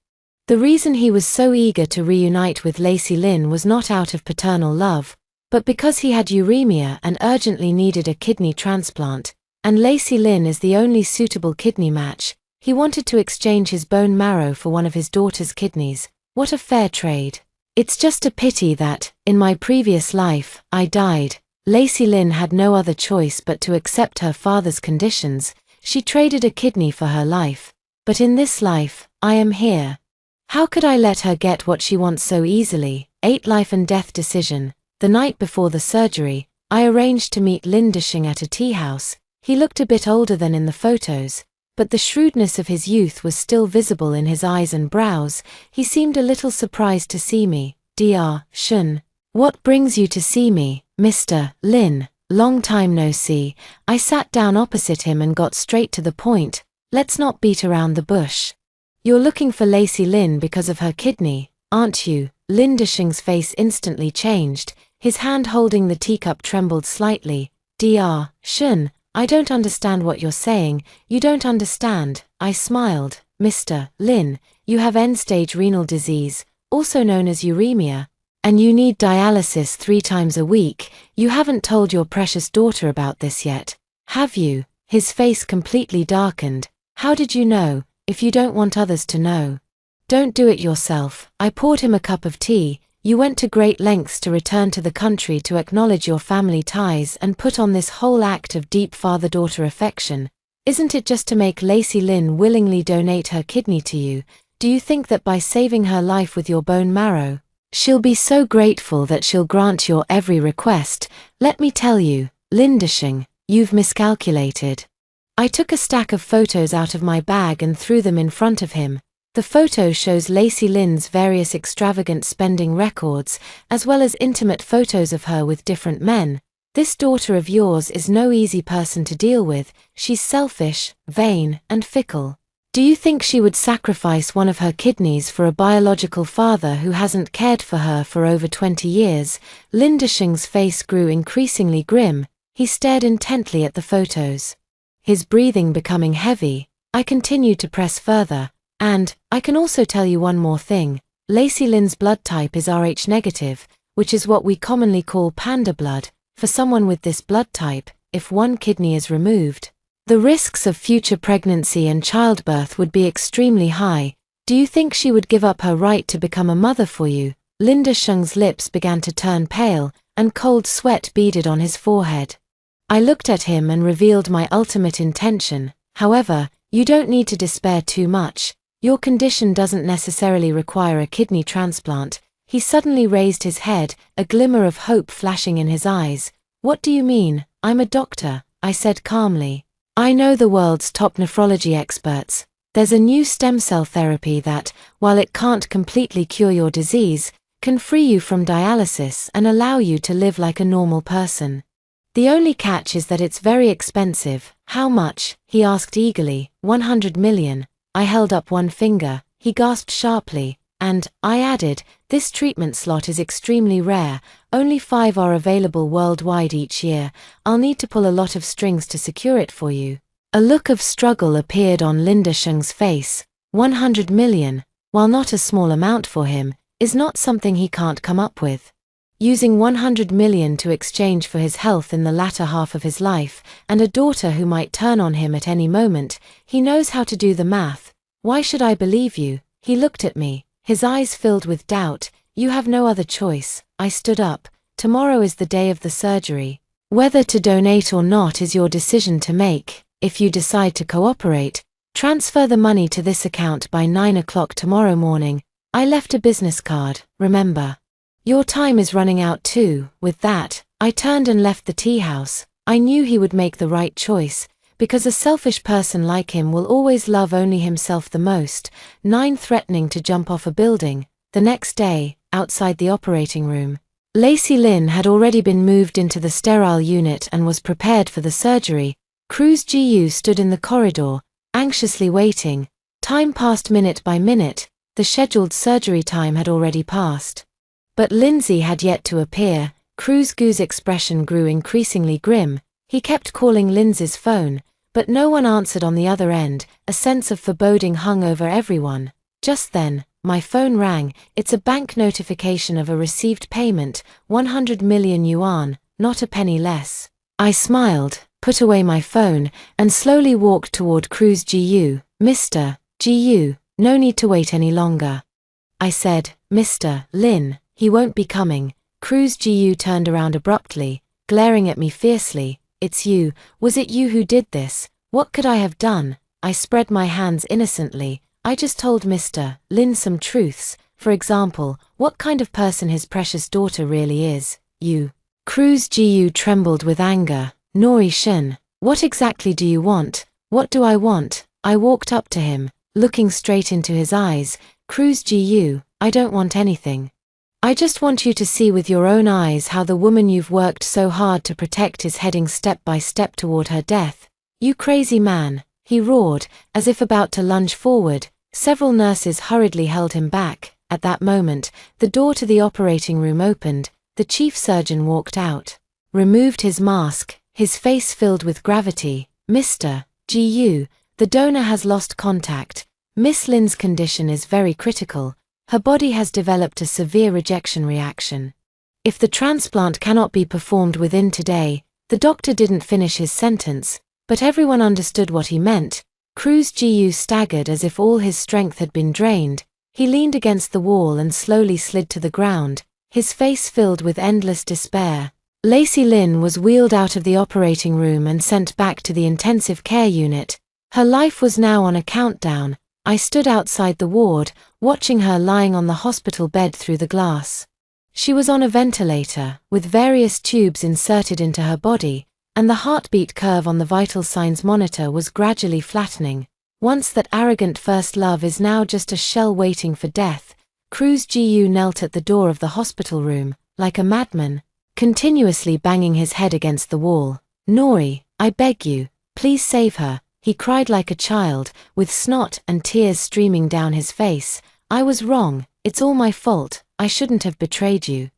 The reason he was so eager to reunite with Lacey Lynn was not out of paternal love, but because he had uremia and urgently needed a kidney transplant, and Lacey Lynn is the only suitable kidney match. He wanted to exchange his bone marrow for one of his daughter's kidneys. What a fair trade. It's just a pity that, in my previous life, I died. Lacey Lynn had no other choice but to accept her father's conditions. She traded a kidney for her life. But in this life, I am here. How could I let her get what she wants so easily? 8 life and death decision. The night before the surgery, I arranged to meet Linda Sheng at a tea house. He looked a bit older than in the photos, but the shrewdness of his youth was still visible in his eyes and brows. He seemed a little surprised to see me. "Dr. Shun, what brings you to see me, Mr. Lin? Long time no see." I sat down opposite him and got straight to the point. "Let's not beat around the bush. You're looking for Lacey Lynn because of her kidney, aren't you?" Linda Sheng's face instantly changed. His hand holding the teacup trembled slightly. "Dr. Shun, I don't understand what you're saying." "You don't understand," I smiled. "Mr. Lin, you have end-stage renal disease, also known as uremia, and you need dialysis 3 times a week. You haven't told your precious daughter about this yet, have you?" His face completely darkened. "How did you know? If you don't want others to know, don't do it yourself." I poured him a cup of tea. "You went to great lengths to return to the country to acknowledge your family ties and put on this whole act of deep father-daughter affection. Isn't it just to make Lacey Lynn willingly donate her kidney to you? Do you think that by saving her life with your bone marrow, she'll be so grateful that she'll grant your every request? Let me tell you, Linda Sheng, you've miscalculated." I took a stack of photos out of my bag and threw them in front of him. The photo shows Lacey Lynn's various extravagant spending records, as well as intimate photos of her with different men. "This daughter of yours is no easy person to deal with. She's selfish, vain, and fickle. Do you think she would sacrifice one of her kidneys for a biological father who hasn't cared for her for over 20 years? Linda Sheng's face grew increasingly grim. He stared intently at the photos, his breathing becoming heavy. I continued to press further. "And, I can also tell you one more thing. Lacey Lynn's blood type is Rh negative, which is what we commonly call panda blood. For someone with this blood type, if one kidney is removed, the risks of future pregnancy and childbirth would be extremely high. Do you think she would give up her right to become a mother for you?" Linda Sheng's lips began to turn pale, and cold sweat beaded on his forehead. I looked at him and revealed my ultimate intention. However, you don't need to despair too much. Your condition doesn't necessarily require a kidney transplant. He suddenly raised his head, a glimmer of hope flashing in his eyes. What do you mean? I'm a doctor, I said calmly. I know the world's top nephrology experts. There's a new stem cell therapy that, while it can't completely cure your disease, can free you from dialysis and allow you to live like a normal person. The only catch is that it's very expensive. How much? He asked eagerly. 100 million. I held up one finger. He gasped sharply, and, I added, this treatment slot is extremely rare. Only 5 are available worldwide each year. I'll need to pull a lot of strings to secure it for you. A look of struggle appeared on Linda Sheng's face. 100 million, while not a small amount for him, is not something he can't come up with. Using 100 million to exchange for his health in the latter half of his life, and a daughter who might turn on him at any moment, he knows how to do the math. Why should I believe you? He looked at me, his eyes filled with doubt. You have no other choice. I stood up. Tomorrow is the day of the surgery. Whether to donate or not is your decision to make. If you decide to cooperate, transfer the money to this account by 9 o'clock tomorrow morning. I left a business card, remember. Your time is running out too. With that, I turned and left the tea house. I knew he would make the right choice, because a selfish person like him will always love only himself the most. 9 threatening to jump off a building. The next day, outside the operating room, Lacey Lynn had already been moved into the sterile unit and was prepared for the surgery. Cruz Gu stood in the corridor, anxiously waiting. Time passed minute by minute. The scheduled surgery time had already passed. But Lindsay had yet to appear. Cruz Gu's expression grew increasingly grim. He kept calling Lindsay's phone, but no one answered on the other end. A sense of foreboding hung over everyone. Just then, my phone rang. It's a bank notification of a received payment, 100 million yuan, not a penny less. I smiled, put away my phone, and slowly walked toward Cruz Gu. Mr. Gu, no need to wait any longer. I said, Mr. Lin. He won't be coming. Cruz Gu turned around abruptly, glaring at me fiercely. It's you. Was it you who did this? What could I have done? I spread my hands innocently. I just told Mr. Lin some truths. For example, what kind of person his precious daughter really is. You. Cruz Gu trembled with anger. Nori Shin. What exactly do you want? What do I want? I walked up to him, looking straight into his eyes. Cruz Gu, I don't want anything. I just want you to see with your own eyes how the woman you've worked so hard to protect is heading step by step toward her death. You crazy man, he roared, as if about to lunge forward. Several nurses hurriedly held him back. At that moment, the door to the operating room opened. The chief surgeon walked out, removed his mask, his face filled with gravity. Mr. Gu, the donor has lost contact. Miss Lin's condition is very critical. Her body has developed a severe rejection reaction. If the transplant cannot be performed within today, the doctor didn't finish his sentence, but everyone understood what he meant. Cruz Gu staggered as if all his strength had been drained. He leaned against the wall and slowly slid to the ground, his face filled with endless despair. Lacey Lin was wheeled out of the operating room and sent back to the intensive care unit. Her life was now on a countdown. I stood outside the ward, watching her lying on the hospital bed through the glass. She was on a ventilator, with various tubes inserted into her body, and the heartbeat curve on the vital signs monitor was gradually flattening. Once that arrogant first love is now just a shell waiting for death. Cruz Gu knelt at the door of the hospital room, like a madman, continuously banging his head against the wall. Nori, I beg you, please save her. He cried like a child, with snot and tears streaming down his face. I was wrong. It's all my fault. I shouldn't have betrayed you.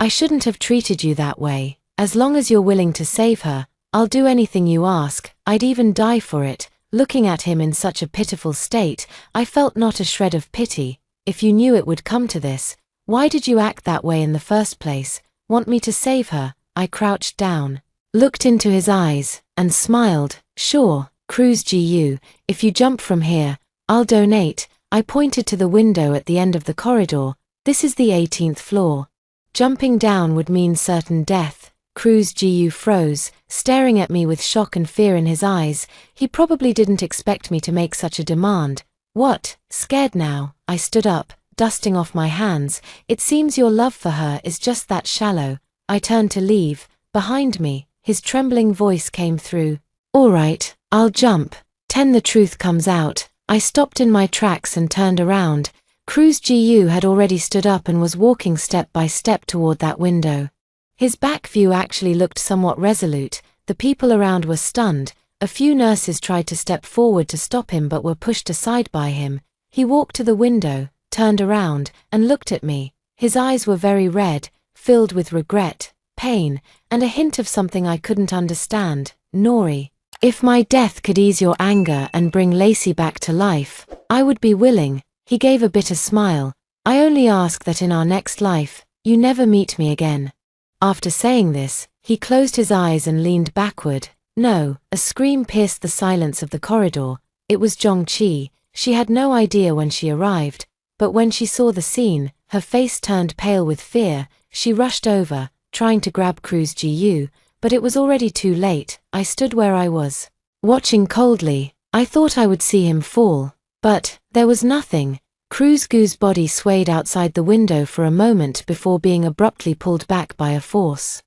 I shouldn't have treated you that way. As long as you're willing to save her, I'll do anything you ask. I'd even die for it. Looking at him in such a pitiful state, I felt not a shred of pity. If you knew it would come to this, why did you act that way in the first place? Want me to save her? I crouched down, looked into his eyes, and smiled. Sure. Cruz Gu, if you jump from here, I'll donate. I pointed to the window at the end of the corridor. This is the 18th floor. Jumping down would mean certain death. Cruz Gu froze, staring at me with shock and fear in his eyes. He probably didn't expect me to make such a demand. What? Scared now? I stood up, dusting off my hands. It seems your love for her is just that shallow. I turned to leave. Behind me, his trembling voice came through. All right, I'll jump. 10 The truth comes out. I stopped in my tracks and turned around. Cruz Gu had already stood up and was walking step by step toward that window. His back view actually looked somewhat resolute. The people around were stunned. A few nurses tried to step forward to stop him but were pushed aside by him. He walked to the window, turned around, and looked at me. His eyes were very red, filled with regret, pain, and a hint of something I couldn't understand. Nori, if my death could ease your anger and bring Lacey back to life, I would be willing. He gave a bitter smile. I only ask that in our next life, you never meet me again. After saying this, he closed his eyes and leaned backward. No, a scream pierced the silence of the corridor. It was Zhongqi. She had no idea when she arrived, but when she saw the scene, her face turned pale with fear. She rushed over, trying to grab Cruz Gu, but it was already too late. I stood where I was, watching coldly. I thought I would see him fall, but there was nothing. Cruz Gu's body swayed outside the window for a moment before being abruptly pulled back by a force.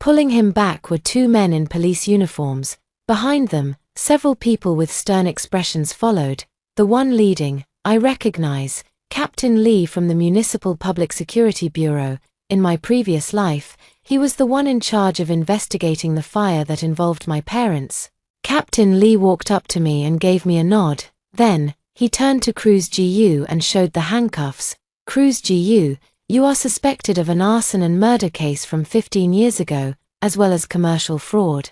Pulling him back were 2 men in police uniforms. Behind them, several people with stern expressions followed. The one leading, I recognize, Captain Lee from the Municipal Public Security Bureau. In my previous life, he was the one in charge of investigating the fire that involved my parents. Captain Lee walked up to me and gave me a nod. Then, he turned to Cruz Gu and showed the handcuffs. Cruz Gu, you are suspected of an arson and murder case from 15 years ago, as well as commercial fraud.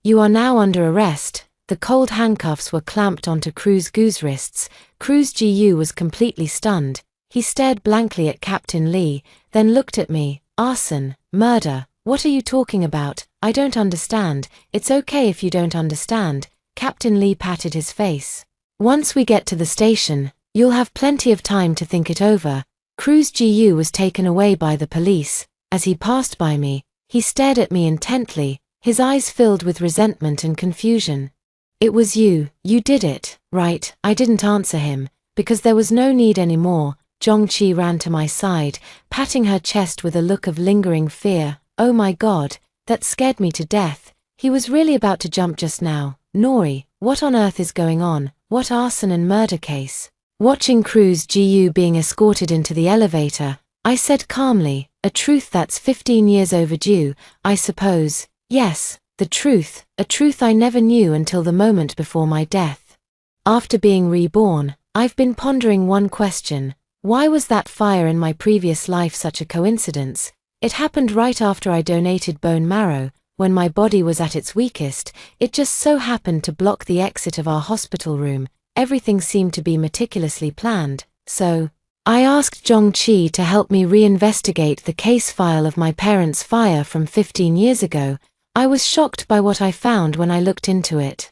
You are now under arrest. The cold handcuffs were clamped onto Cruz Gu's wrists. Cruz Gu was completely stunned. He stared blankly at Captain Lee, then looked at me. Arson, murder, what are you talking about? I don't understand. It's okay if you don't understand. Captain Lee patted his face. Once we get to the station, you'll have plenty of time to think it over. Cruz Gu was taken away by the police. As he passed by me, he stared at me intently, his eyes filled with resentment and confusion. It was you did it, right? I didn't answer him, because there was no need anymore. Zhongqi ran to my side, patting her chest with a look of lingering fear. Oh my God, that scared me to death. He was really about to jump just now. Nori, what on earth is going on? What arson and murder case? Watching Cruz Gu being escorted into the elevator, I said calmly, a truth that's 15 years overdue, I suppose. Yes, the truth, a truth I never knew until the moment before my death. After being reborn, I've been pondering one question. Why was that fire in my previous life such a coincidence? It happened right after I donated bone marrow. When my body was at its weakest, it just so happened to block the exit of our hospital room. Everything seemed to be meticulously planned, so I asked Zhongqi to help me reinvestigate the case file of my parents' fire from 15 years ago. I was shocked by what I found when I looked into it.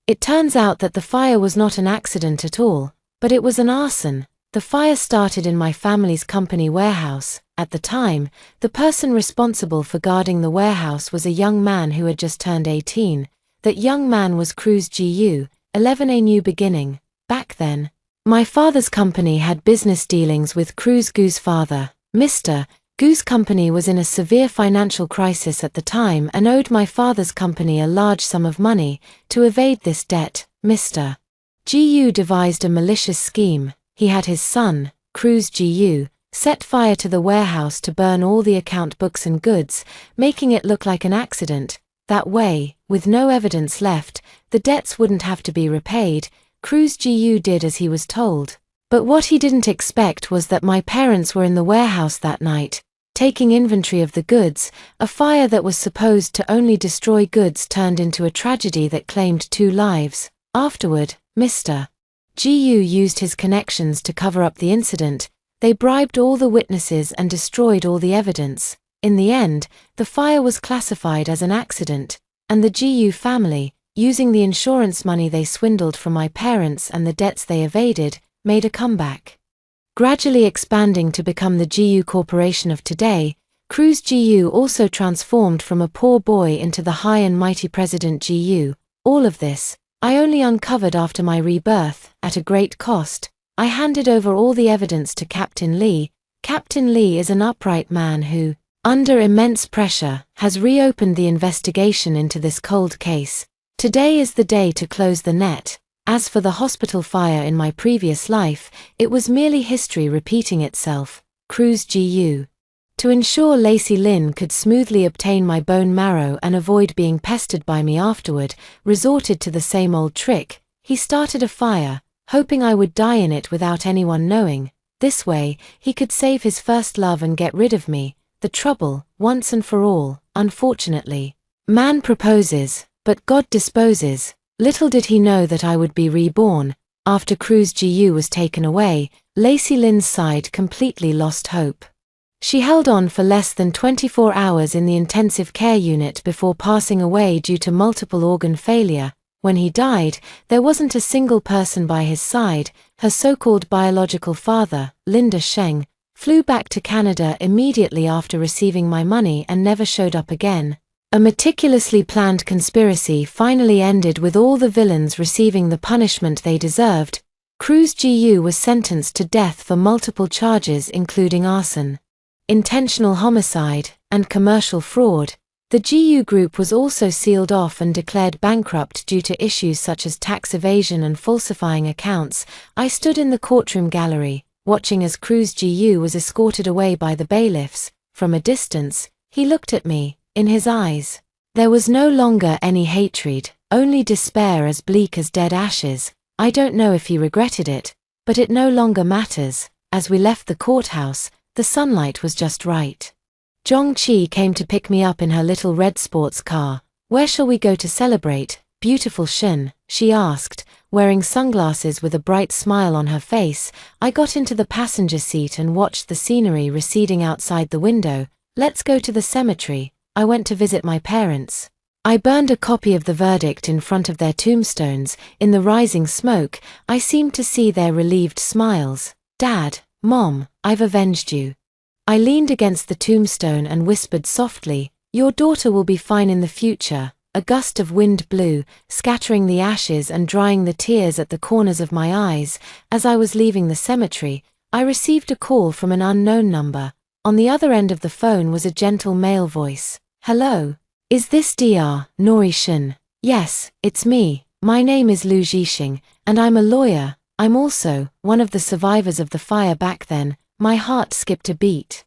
It turns out that the fire was not an accident at all, but it was an arson. The fire started in my family's company warehouse. At the time, the person responsible for guarding the warehouse was a young man who had just turned 18. That young man was Cruz Gu, 11, a new beginning. Back then, my father's company had business dealings with Cruz Gu's father. Mr. Gu's company was in a severe financial crisis at the time and owed my father's company a large sum of money. To evade this debt, Mr. Gu devised a malicious scheme. He had his son, Cruz Gu, set fire to the warehouse to burn all the account books and goods, making it look like an accident. That way, with no evidence left, the debts wouldn't have to be repaid. Cruz Gu did as he was told. But what he didn't expect was that my parents were in the warehouse that night, taking inventory of the goods. A fire that was supposed to only destroy goods turned into a tragedy that claimed 2 lives. Afterward, Mr. Gu used his connections to cover up the incident. They bribed all the witnesses and destroyed all the evidence. In the end, the fire was classified as an accident, and the Gu family, using the insurance money they swindled from my parents and the debts they evaded, made a comeback. Gradually expanding to become the Gu Corporation of today, Cruz Gu also transformed from a poor boy into the high and mighty President Gu. All of this, I only uncovered after my rebirth, at a great cost. I handed over all the evidence to Captain Lee. Captain Lee is an upright man who, under immense pressure, has reopened the investigation into this cold case. Today is the day to close the net. As for the hospital fire in my previous life, it was merely history repeating itself. Cruz Gu. To ensure Lacey Lynn could smoothly obtain my bone marrow and avoid being pestered by me afterward, resorted to the same old trick. He started a fire, hoping I would die in it without anyone knowing. This way, he could save his first love and get rid of me. The trouble, once and for all, unfortunately. Man proposes, but God disposes. Little did he know that I would be reborn. After Cruz Gu was taken away, Lacey Lynn's side completely lost hope. She held on for less than 24 hours in the intensive care unit before passing away due to multiple organ failure. When he died, there wasn't a single person by his side. Her so-called biological father, Linda Sheng, flew back to Canada immediately after receiving my money and never showed up again. A meticulously planned conspiracy finally ended with all the villains receiving the punishment they deserved. Cruz Gu was sentenced to death for multiple charges including arson, intentional homicide, and commercial fraud. The Gu group was also sealed off and declared bankrupt due to issues such as tax evasion and falsifying accounts. I stood in the courtroom gallery, watching as Cruz Gu was escorted away by the bailiffs. From a distance, he looked at me. In his eyes, there was no longer any hatred, only despair as bleak as dead ashes. I don't know if he regretted it, but it no longer matters. As we left the courthouse, the sunlight was just right. Zhongqi came to pick me up in her little red sports car. "Where shall we go to celebrate, beautiful Shin?" she asked, wearing sunglasses with a bright smile on her face. I got into the passenger seat and watched the scenery receding outside the window. "Let's go to the cemetery. I went to visit my parents." I burned a copy of the verdict in front of their tombstones. In the rising smoke, I seemed to see their relieved smiles. "Dad, Mom, I've avenged you." I leaned against the tombstone and whispered softly, "Your daughter will be fine in the future." A gust of wind blew, scattering the ashes and drying the tears at the corners of my eyes. As I was leaving the cemetery, I received a call from an unknown number. On the other end of the phone was a gentle male voice. "Hello? Is this Dr. Nori Shin?" "Yes, it's me. My name is Lu Jixing, and I'm a lawyer. I'm also one of the survivors of the fire back then." My heart skipped a beat.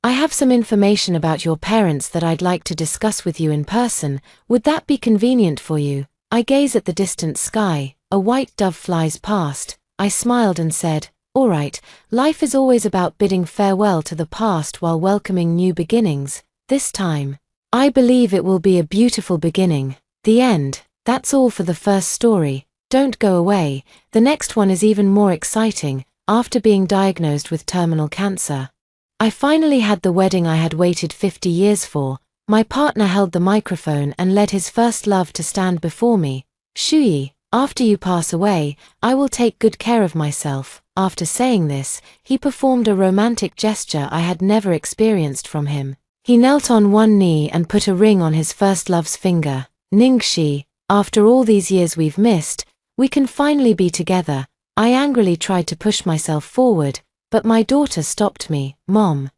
"I have some information about your parents that I'd like to discuss with you in person. Would that be convenient for you?" I gaze at the distant sky. A white dove flies past. I smiled and said, "All right, life is always about bidding farewell to the past while welcoming new beginnings. This time, I believe it will be a beautiful beginning." The end. That's all for the first story. Don't go away. The next one is even more exciting. After being diagnosed with terminal cancer, I finally had the wedding I had waited 50 years for. My partner held the microphone and led his first love to stand before me. "Shuyi, after you pass away, I will take good care of myself." After saying this, he performed a romantic gesture I had never experienced from him. He knelt on one knee and put a ring on his first love's finger. "Ningxi, after all these years we've missed, we can finally be together." I angrily tried to push myself forward, but my daughter stopped me. "Mom,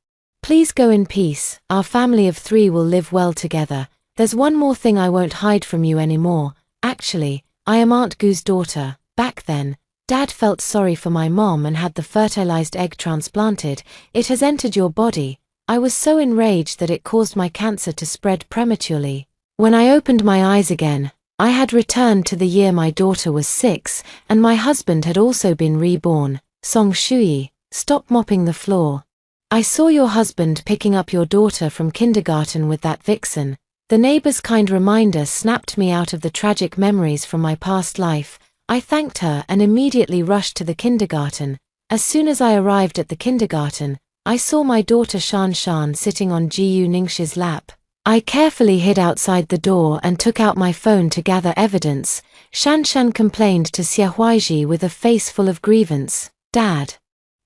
please go in peace. Our family of 3 will live well together. There's one more thing I won't hide from you anymore. Actually, I am Aunt Gu's daughter." Back then, Dad felt sorry for my mom and had the fertilized egg transplanted. "It has entered your body." I was so enraged that it caused my cancer to spread prematurely. When I opened my eyes again, I had returned to the year my daughter was 6, and my husband had also been reborn. "Song Shui, stop mopping the floor. I saw your husband picking up your daughter from kindergarten with that vixen." The neighbor's kind reminder snapped me out of the tragic memories from my past life. I thanked her and immediately rushed to the kindergarten. As soon as I arrived at the kindergarten, I saw my daughter Shan Shan sitting on Jiu Ningxi's lap. I carefully hid outside the door and took out my phone to gather evidence. Shan Shan complained to Xie Huaiji with a face full of grievance. "Dad,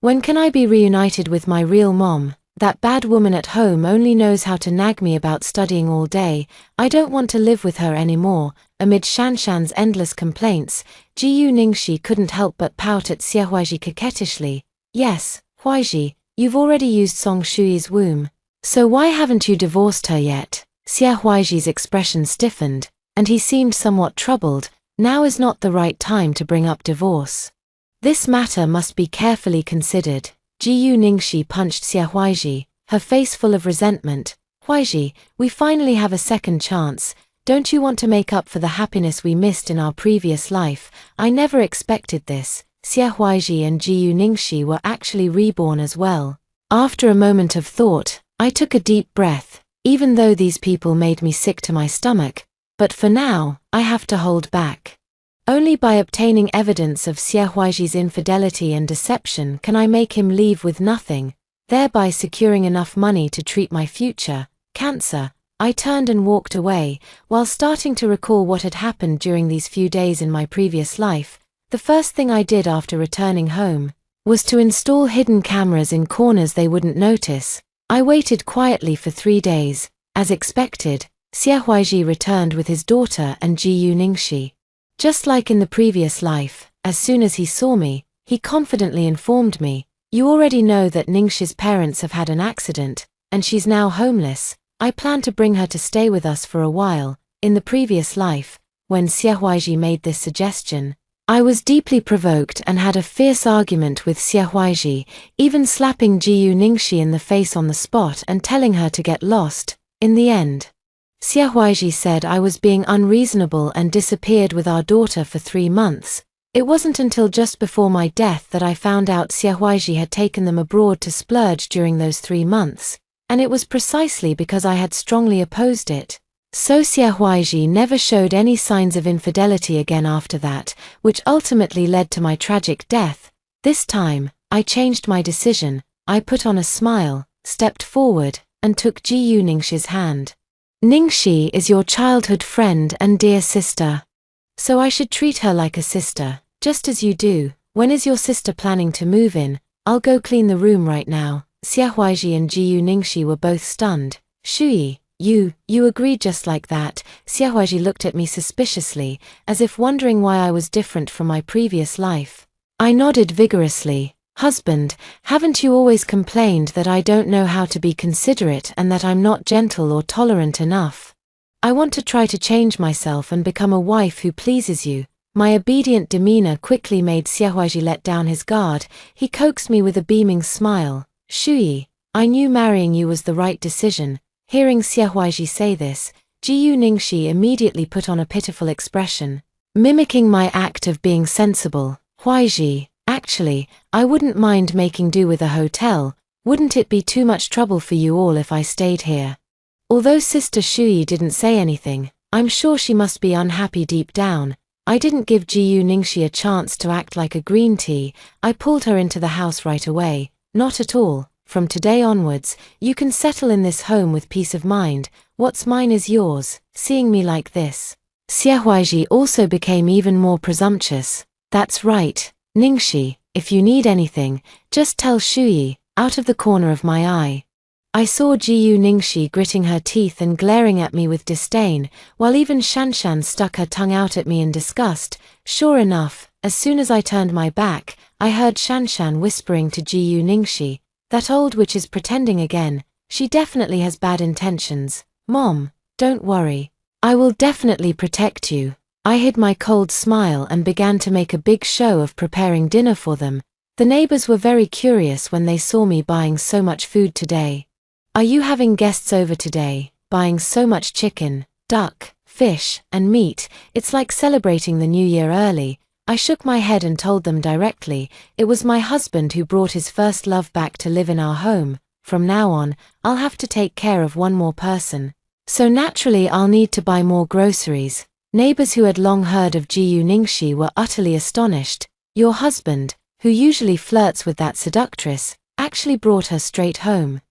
when can I be reunited with my real mom?" That bad woman at home only knows how to nag me about studying all day. I don't want to live with her anymore." Amid Shanshan's endless complaints, Jiyu Ningxi couldn't help but pout at Xie Huaiji coquettishly. "Yes, Huaiji, you've already used Song Shui's womb. So why haven't you divorced her yet?" Xie Huaiji's expression stiffened, and he seemed somewhat troubled. "Now is not the right time to bring up divorce. This matter must be carefully considered." Jiyu Ningxi punched Xie Huaiji, her face full of resentment. "Huaiji, we finally have a second chance. Don't you want to make up for the happiness we missed in our previous life? I never expected this." Xie Huaiji and Jiyu Ningxi were actually reborn as well. After a moment of thought, I took a deep breath. Even though these people made me sick to my stomach, but for now, I have to hold back. Only by obtaining evidence of Xie Huaiji's infidelity and deception can I make him leave with nothing, thereby securing enough money to treat my future cancer. I turned and walked away, while starting to recall what had happened during these few days in my previous life. The first thing I did after returning home was to install hidden cameras in corners they wouldn't notice. I waited quietly for 3 days. As expected, Xie Huaiji returned with his daughter and Jiyu Ningxi. Just like in the previous life, as soon as he saw me, he confidently informed me, "You already know that Ningxi's parents have had an accident, and she's now homeless. I plan to bring her to stay with us for a while." In the previous life, when Xie Huaiji made this suggestion, I was deeply provoked and had a fierce argument with Xie Huaiji, even slapping Jiyu Ningxi in the face on the spot and telling her to get lost. In the end, Xie Huaiji said I was being unreasonable and disappeared with our daughter for 3 months. It wasn't until just before my death that I found out Xie Huaiji had taken them abroad to splurge during those 3 months, and it was precisely because I had strongly opposed it. So Xie Huaiji never showed any signs of infidelity again after that, which ultimately led to my tragic death. This time, I changed my decision. I put on a smile, stepped forward, and took Jiyu Ningxi's hand. "Ningxi is your childhood friend and dear sister. So I should treat her like a sister, just as you do. When is your sister planning to move in? I'll go clean the room right now." Xie Huaiji and Jiyu Ningxi were both stunned. "Shui, you agreed just like that?" Xie Huaiji looked at me suspiciously, as if wondering why I was different from my previous life. I nodded vigorously. "Husband, haven't you always complained that I don't know how to be considerate and that I'm not gentle or tolerant enough? I want to try to change myself and become a wife who pleases you." My obedient demeanor quickly made Xie Huaiji let down his guard. He coaxed me with a beaming smile. "Shui, I knew marrying you was the right decision." Hearing Xie Huaiji say this, Jiyu Ningxi immediately put on a pitiful expression, mimicking my act of being sensible. "Huaiji, actually, I wouldn't mind making do with a hotel. Wouldn't it be too much trouble for you all if I stayed here?" Although Sister Shui didn't say anything, I'm sure she must be unhappy deep down. I didn't give Jiyu Ningxi a chance to act like a green tea. I pulled her into the house right away. "Not at all. From today onwards, you can settle in this home with peace of mind. What's mine is yours." Seeing me like this, Xie Huaiji also became even more presumptuous. "That's right, Ningxi, if you need anything, just tell Shui." Out of the corner of my eye, I saw Jiyu Ningxi gritting her teeth and glaring at me with disdain, while even Shanshan stuck her tongue out at me in disgust. Sure enough, as soon as I turned my back, I heard Shanshan whispering to Jiyu Ningxi, "That old witch is pretending again. She definitely has bad intentions. Mom, don't worry. I will definitely protect you." I hid my cold smile and began to make a big show of preparing dinner for them. The neighbors were very curious when they saw me buying so much food today. "Are you having guests over today? Buying so much chicken, duck, fish, and meat? It's like celebrating the new year early." I shook my head and told them directly, "It was my husband who brought his first love back to live in our home. From now on, I'll have to take care of one more person. So naturally I'll need to buy more groceries." Neighbors who had long heard of Jiyu Ningxi were utterly astonished. Your husband, who usually flirts with that seductress, actually brought her straight home.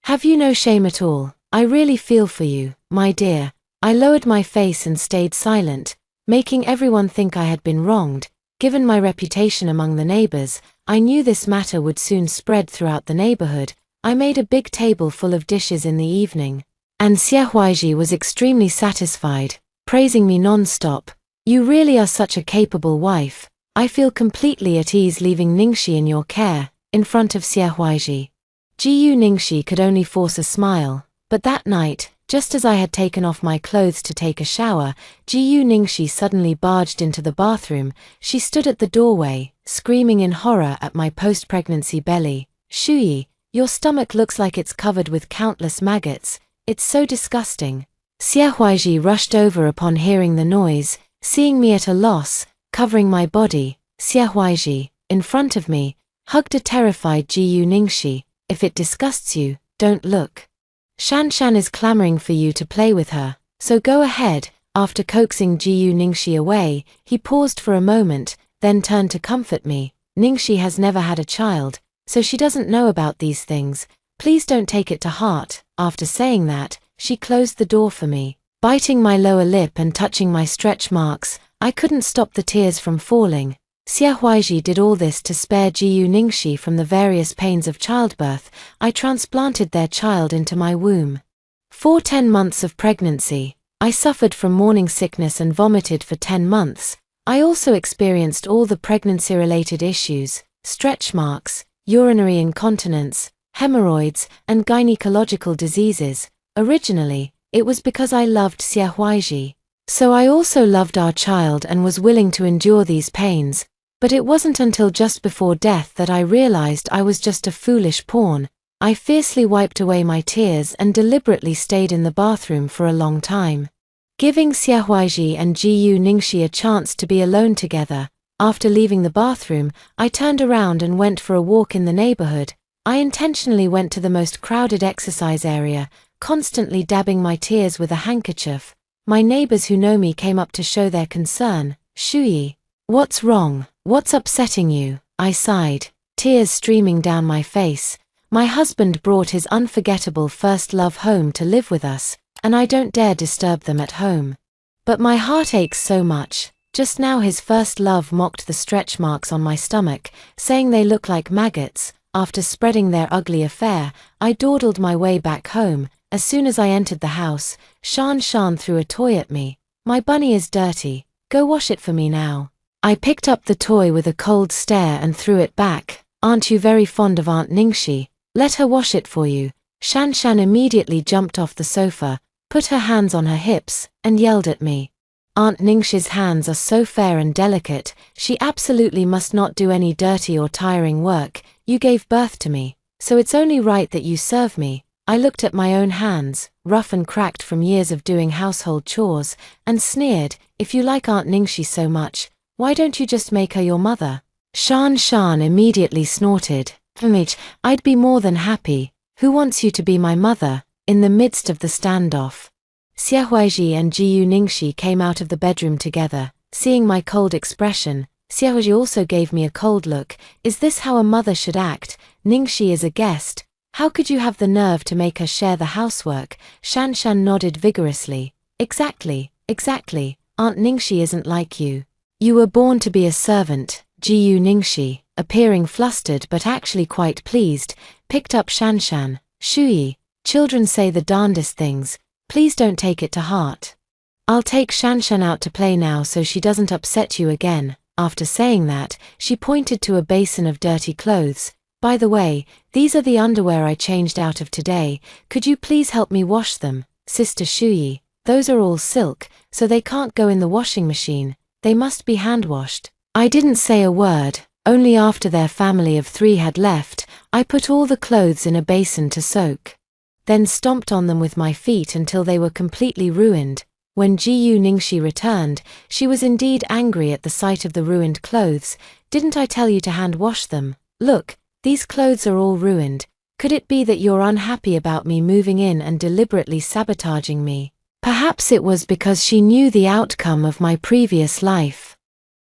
Have you no shame at all? I really feel for you, my dear. I lowered my face and stayed silent, making everyone think I had been wronged. Given my reputation among the neighbors, I knew this matter would soon spread throughout the neighborhood. I made a big table full of dishes in the evening, and Xiaohuaiji was extremely satisfied, praising me non-stop. You really are such a capable wife. I feel completely at ease leaving Ningxi in your care, in front of Xiaohuaiji. Jiyu Ningxi could only force a smile, but that night, just as I had taken off my clothes to take a shower, Jiyu Ningxi suddenly barged into the bathroom. She stood at the doorway, screaming in horror at my post-pregnancy belly. Shuyi, your stomach looks like it's covered with countless maggots. It's so disgusting. Xiaohuaiji rushed over upon hearing the noise, seeing me at a loss, covering my body. Xiaohuaiji, in front of me, hugged a terrified Jiyu Ningxi. If it disgusts you, don't look. Shanshan is clamoring for you to play with her, so go ahead. After coaxing Jiyu Ningxi away, he paused for a moment, then turned to comfort me. Ningxi has never had a child, so she doesn't know about these things. Please don't take it to heart. After saying that, she closed the door for me. Biting my lower lip and touching my stretch marks, I couldn't stop the tears from falling. Xiaohuaiji did all this to spare Jiyu Ningxi from the various pains of childbirth. I transplanted their child into my womb. For 10 months of pregnancy, I suffered from morning sickness and vomited for 10 months. I also experienced all the pregnancy-related issues, stretch marks, urinary incontinence, hemorrhoids, and gynecological diseases. Originally, it was because I loved Xiaohuaiji. So I also loved our child and was willing to endure these pains. But it wasn't until just before death that I realized I was just a foolish pawn. I fiercely wiped away my tears and deliberately stayed in the bathroom for a long time, giving Xiaohuaiji and Jiyu Ningxi a chance to be alone together. After leaving the bathroom, I turned around and went for a walk in the neighborhood. I intentionally went to the most crowded exercise area, constantly dabbing my tears with a handkerchief. My neighbors who know me came up to show their concern. Shuyi, what's wrong? What's upsetting you? I sighed, tears streaming down my face. My husband brought his unforgettable first love home to live with us, and I don't dare disturb them at home. But my heart aches so much. Just now his first love mocked the stretch marks on my stomach, saying they look like maggots. After spreading their ugly affair, I dawdled my way back home. As soon as I entered the house, Shan threw a toy at me. My bunny is dirty. Go wash it for me now. I picked up the toy with a cold stare and threw it back. Aren't you very fond of Aunt Ningxi? Let her wash it for you. Shan immediately jumped off the sofa, put her hands on her hips, and yelled at me. Aunt Ningxi's hands are so fair and delicate, she absolutely must not do any dirty or tiring work. You gave birth to me, so it's only right that you serve me. I looked at my own hands, rough and cracked from years of doing household chores, and sneered, if you like Aunt Ningxi so much, why don't you just make her your mother? Shan immediately snorted, I'd be more than happy. Who wants you to be my mother? In the midst of the standoff, Xiaohuaiji and Jiyu Ningxi came out of the bedroom together. Seeing my cold expression, Xiaohuaiji also gave me a cold look. Is this how a mother should act? Ningxi is a guest. How could you have the nerve to make her share the housework? Shan nodded vigorously. Exactly. Aunt Ningxi isn't like you. You were born to be a servant. Jiyu Ningxi, appearing flustered but actually quite pleased, picked up Shan. Shuyi, children say the darndest things. Please don't take it to heart. I'll take Shan out to play now so she doesn't upset you again. After saying that, she pointed to a basin of dirty clothes. By the way, these are the underwear I changed out of today. Could you please help me wash them, Sister Shuyi? Those are all silk, so they can't go in the washing machine. They must be hand-washed. I didn't say a word. Only after their family of 3 had left, I put all the clothes in a basin to soak, then stomped on them with my feet until they were completely ruined. When Jiyu Ningxi returned, she was indeed angry at the sight of the ruined clothes. Didn't I tell you to hand-wash them? Look, these clothes are all ruined. Could it be that you're unhappy about me moving in and deliberately sabotaging me? Perhaps it was because she knew the outcome of my previous life,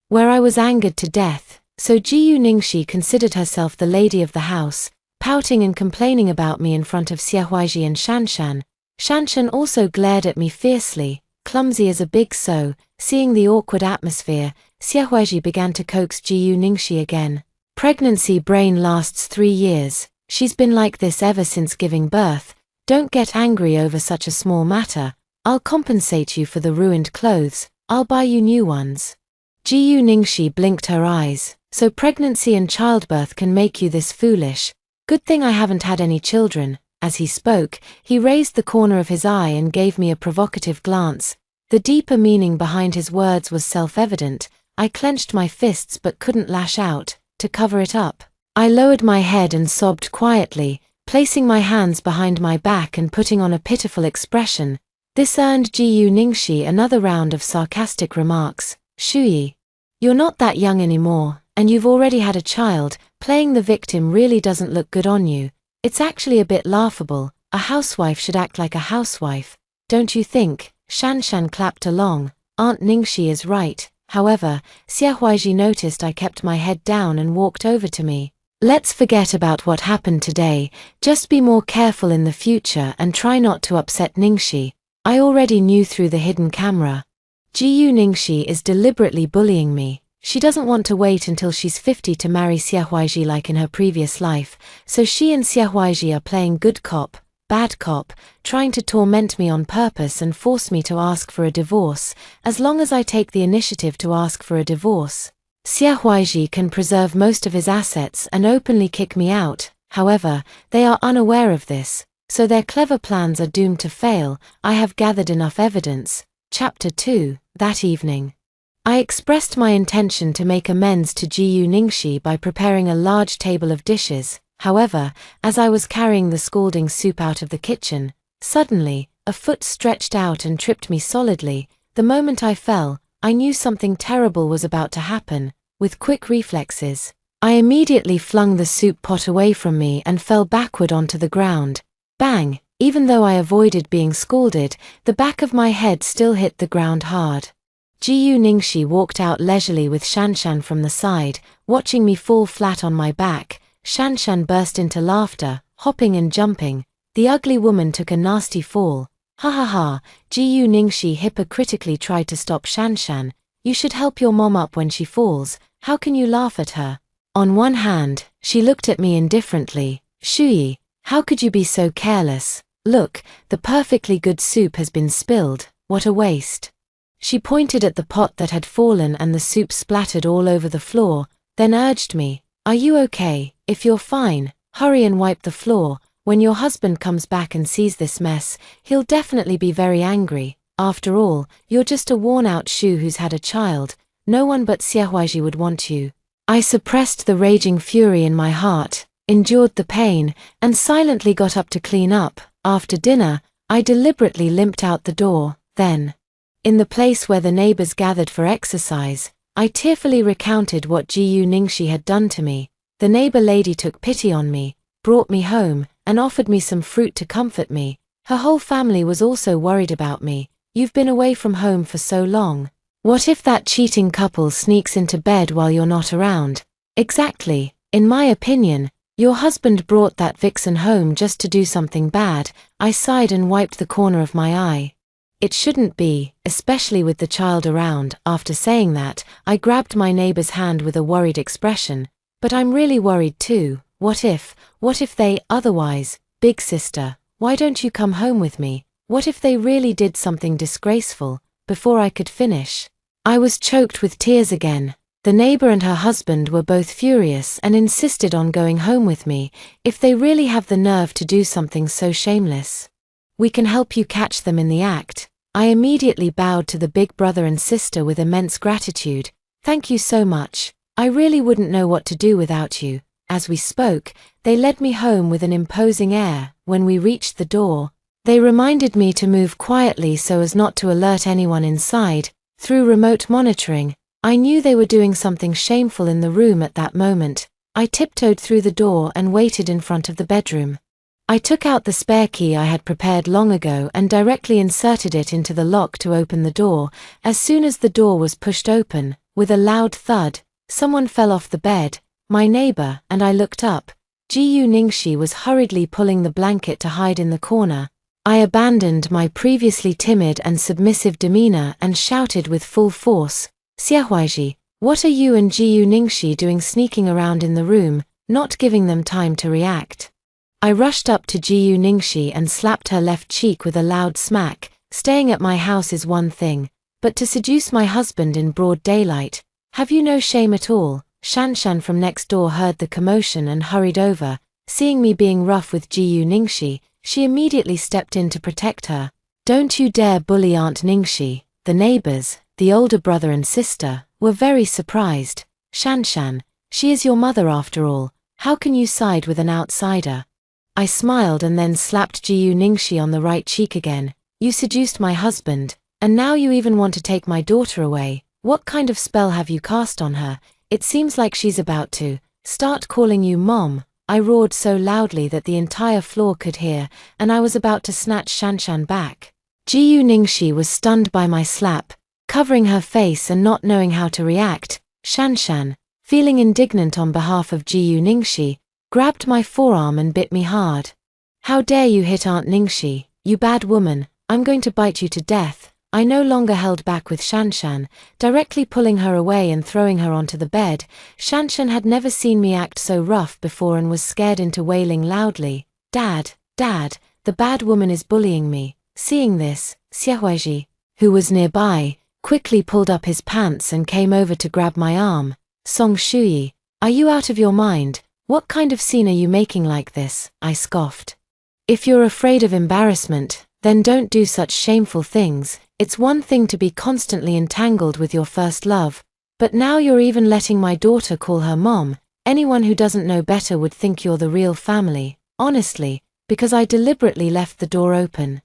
where I was angered to death, so Jiyu Ningxi considered herself the lady of the house, pouting and complaining about me in front of Xiaohuaiji and Shan. Shan also glared at me fiercely, clumsy as a big so. Seeing the awkward atmosphere, Xiaohuaiji began to coax Jiyu Ningxi again. Pregnancy brain lasts 3 years. She's been like this ever since giving birth. Don't get angry over such a small matter. I'll compensate you for the ruined clothes. I'll buy you new ones. Jiyu Ningxi blinked her eyes. So pregnancy and childbirth can make you this foolish. Good thing I haven't had any children. As he spoke, he raised the corner of his eye and gave me a provocative glance. The deeper meaning behind his words was self-evident. I clenched my fists but couldn't lash out. To cover it up, I lowered my head and sobbed quietly, placing my hands behind my back and putting on a pitiful expression. This earned Jiyu Ningxi another round of sarcastic remarks. Shuyi, you're not that young anymore, and you've already had a child. Playing the victim really doesn't look good on you. It's actually a bit laughable. A housewife should act like a housewife, don't you think? Shanshan clapped along. Aunt Ningxi is right. However, Xiaohuaiji noticed I kept my head down and walked over to me. Let's forget about what happened today. Just be more careful in the future and try not to upset Ningxi. I already knew through the hidden camera. Jiyu Ningxi is deliberately bullying me. She doesn't want to wait until she's 50 to marry Xiaohuaiji like in her previous life, so she and Xiaohuaiji are playing good cop, bad cop, trying to torment me on purpose and force me to ask for a divorce. As long as I take the initiative to ask for a divorce, Xiaohuaiji can preserve most of his assets and openly kick me out. However, they are unaware of this, so their clever plans are doomed to fail. I have gathered enough evidence. Chapter 2. That evening, I expressed my intention to make amends to Jiyu Ningxi by preparing a large table of dishes. However, as I was carrying the scalding soup out of the kitchen, suddenly, a foot stretched out and tripped me solidly. The moment I fell, I knew something terrible was about to happen. With quick reflexes, I immediately flung the soup pot away from me and fell backward onto the ground. Bang! Even though I avoided being scalded, the back of my head still hit the ground hard. Jiyu Ningxi walked out leisurely with Shanshan from the side, watching me fall flat on my back. Shanshan burst into laughter, hopping and jumping. The ugly woman took a nasty fall. Ha ha ha, Jiyu Ningxi hypocritically tried to stop Shanshan. You should help your mom up when she falls. How can you laugh at her? On one hand, she looked at me indifferently. Shuyi, how could you be so careless? Look, the perfectly good soup has been spilled. What a waste. She pointed at the pot that had fallen and the soup splattered all over the floor, then urged me, are you okay? If you're fine, hurry and wipe the floor. When your husband comes back and sees this mess, he'll definitely be very angry. After all, you're just a worn-out shoe who's had a child. No one but Xiaohuaiji would want you. I suppressed the raging fury in my heart, endured the pain, and silently got up to clean up. After dinner, I deliberately limped out the door. Then, in the place where the neighbors gathered for exercise, I tearfully recounted what Jiyu Ningxi had done to me. The neighbor lady took pity on me, brought me home, and offered me some fruit to comfort me. Her whole family was also worried about me. You've been away from home for so long. What if that cheating couple sneaks into bed while you're not around? Exactly. In my opinion, your husband brought that vixen home just to do something bad. I sighed and wiped the corner of my eye. It shouldn't be, especially with the child around. After saying that, I grabbed my neighbor's hand with a worried expression. But I'm really worried too. What if they, otherwise, big sister, why don't you come home with me? What if they really did something disgraceful? Before I could finish, I was choked with tears again. The neighbor and her husband were both furious and insisted on going home with me. If they really have the nerve to do something so shameless, we can help you catch them in the act. I immediately bowed to the big brother and sister with immense gratitude. Thank you so much. I really wouldn't know what to do without you. As we spoke, they led me home with an imposing air. When we reached the door, they reminded me to move quietly so as not to alert anyone inside. Through remote monitoring, I knew they were doing something shameful in the room at that moment. I tiptoed through the door and waited in front of the bedroom. I took out the spare key I had prepared long ago and directly inserted it into the lock to open the door. As soon as the door was pushed open, with a loud thud, someone fell off the bed, my neighbor, and I looked up. Jiyu Ningxi was hurriedly pulling the blanket to hide in the corner. I abandoned my previously timid and submissive demeanor and shouted with full force, Xiaohuaiji, what are you and Jiyu Ningxi doing sneaking around in the room? Not giving them time to react, I rushed up to Jiyu Ningxi and slapped her left cheek with a loud smack. Staying at my house is one thing, but to seduce my husband in broad daylight, have you no shame at all? Shanshan from next door heard the commotion and hurried over. Seeing me being rough with Jiyu Ningxi, she immediately stepped in to protect her. Don't you dare bully Aunt Ningxi. The neighbors, the older brother and sister, were very surprised. Shanshan, she is your mother after all. How can you side with an outsider? I smiled and then slapped Jiyu Ningxi on the right cheek again. You seduced my husband, and now you even want to take my daughter away. What kind of spell have you cast on her? It seems like she's about to start calling you Mom. I roared so loudly that the entire floor could hear, and I was about to snatch Shanshan back. Jiyu Ningxi was stunned by my slap, covering her face and not knowing how to react. Shanshan, feeling indignant on behalf of Jiyu Ningxi, grabbed my forearm and bit me hard. How dare you hit Aunt Ningxi, you bad woman, I'm going to bite you to death. I no longer held back with Shanshan, directly pulling her away and throwing her onto the bed. Shanshan had never seen me act so rough before and was scared into wailing loudly. Dad, Dad, the bad woman is bullying me. Seeing this, Xiaohuaiji, who was nearby, quickly pulled up his pants and came over to grab my arm. Song Shuyi, are you out of your mind? What kind of scene are you making like this? I scoffed. If you're afraid of embarrassment, then don't do such shameful things. It's one thing to be constantly entangled with your first love, but now you're even letting my daughter call her mom. Anyone who doesn't know better would think you're the real family, honestly, because I deliberately left the door open.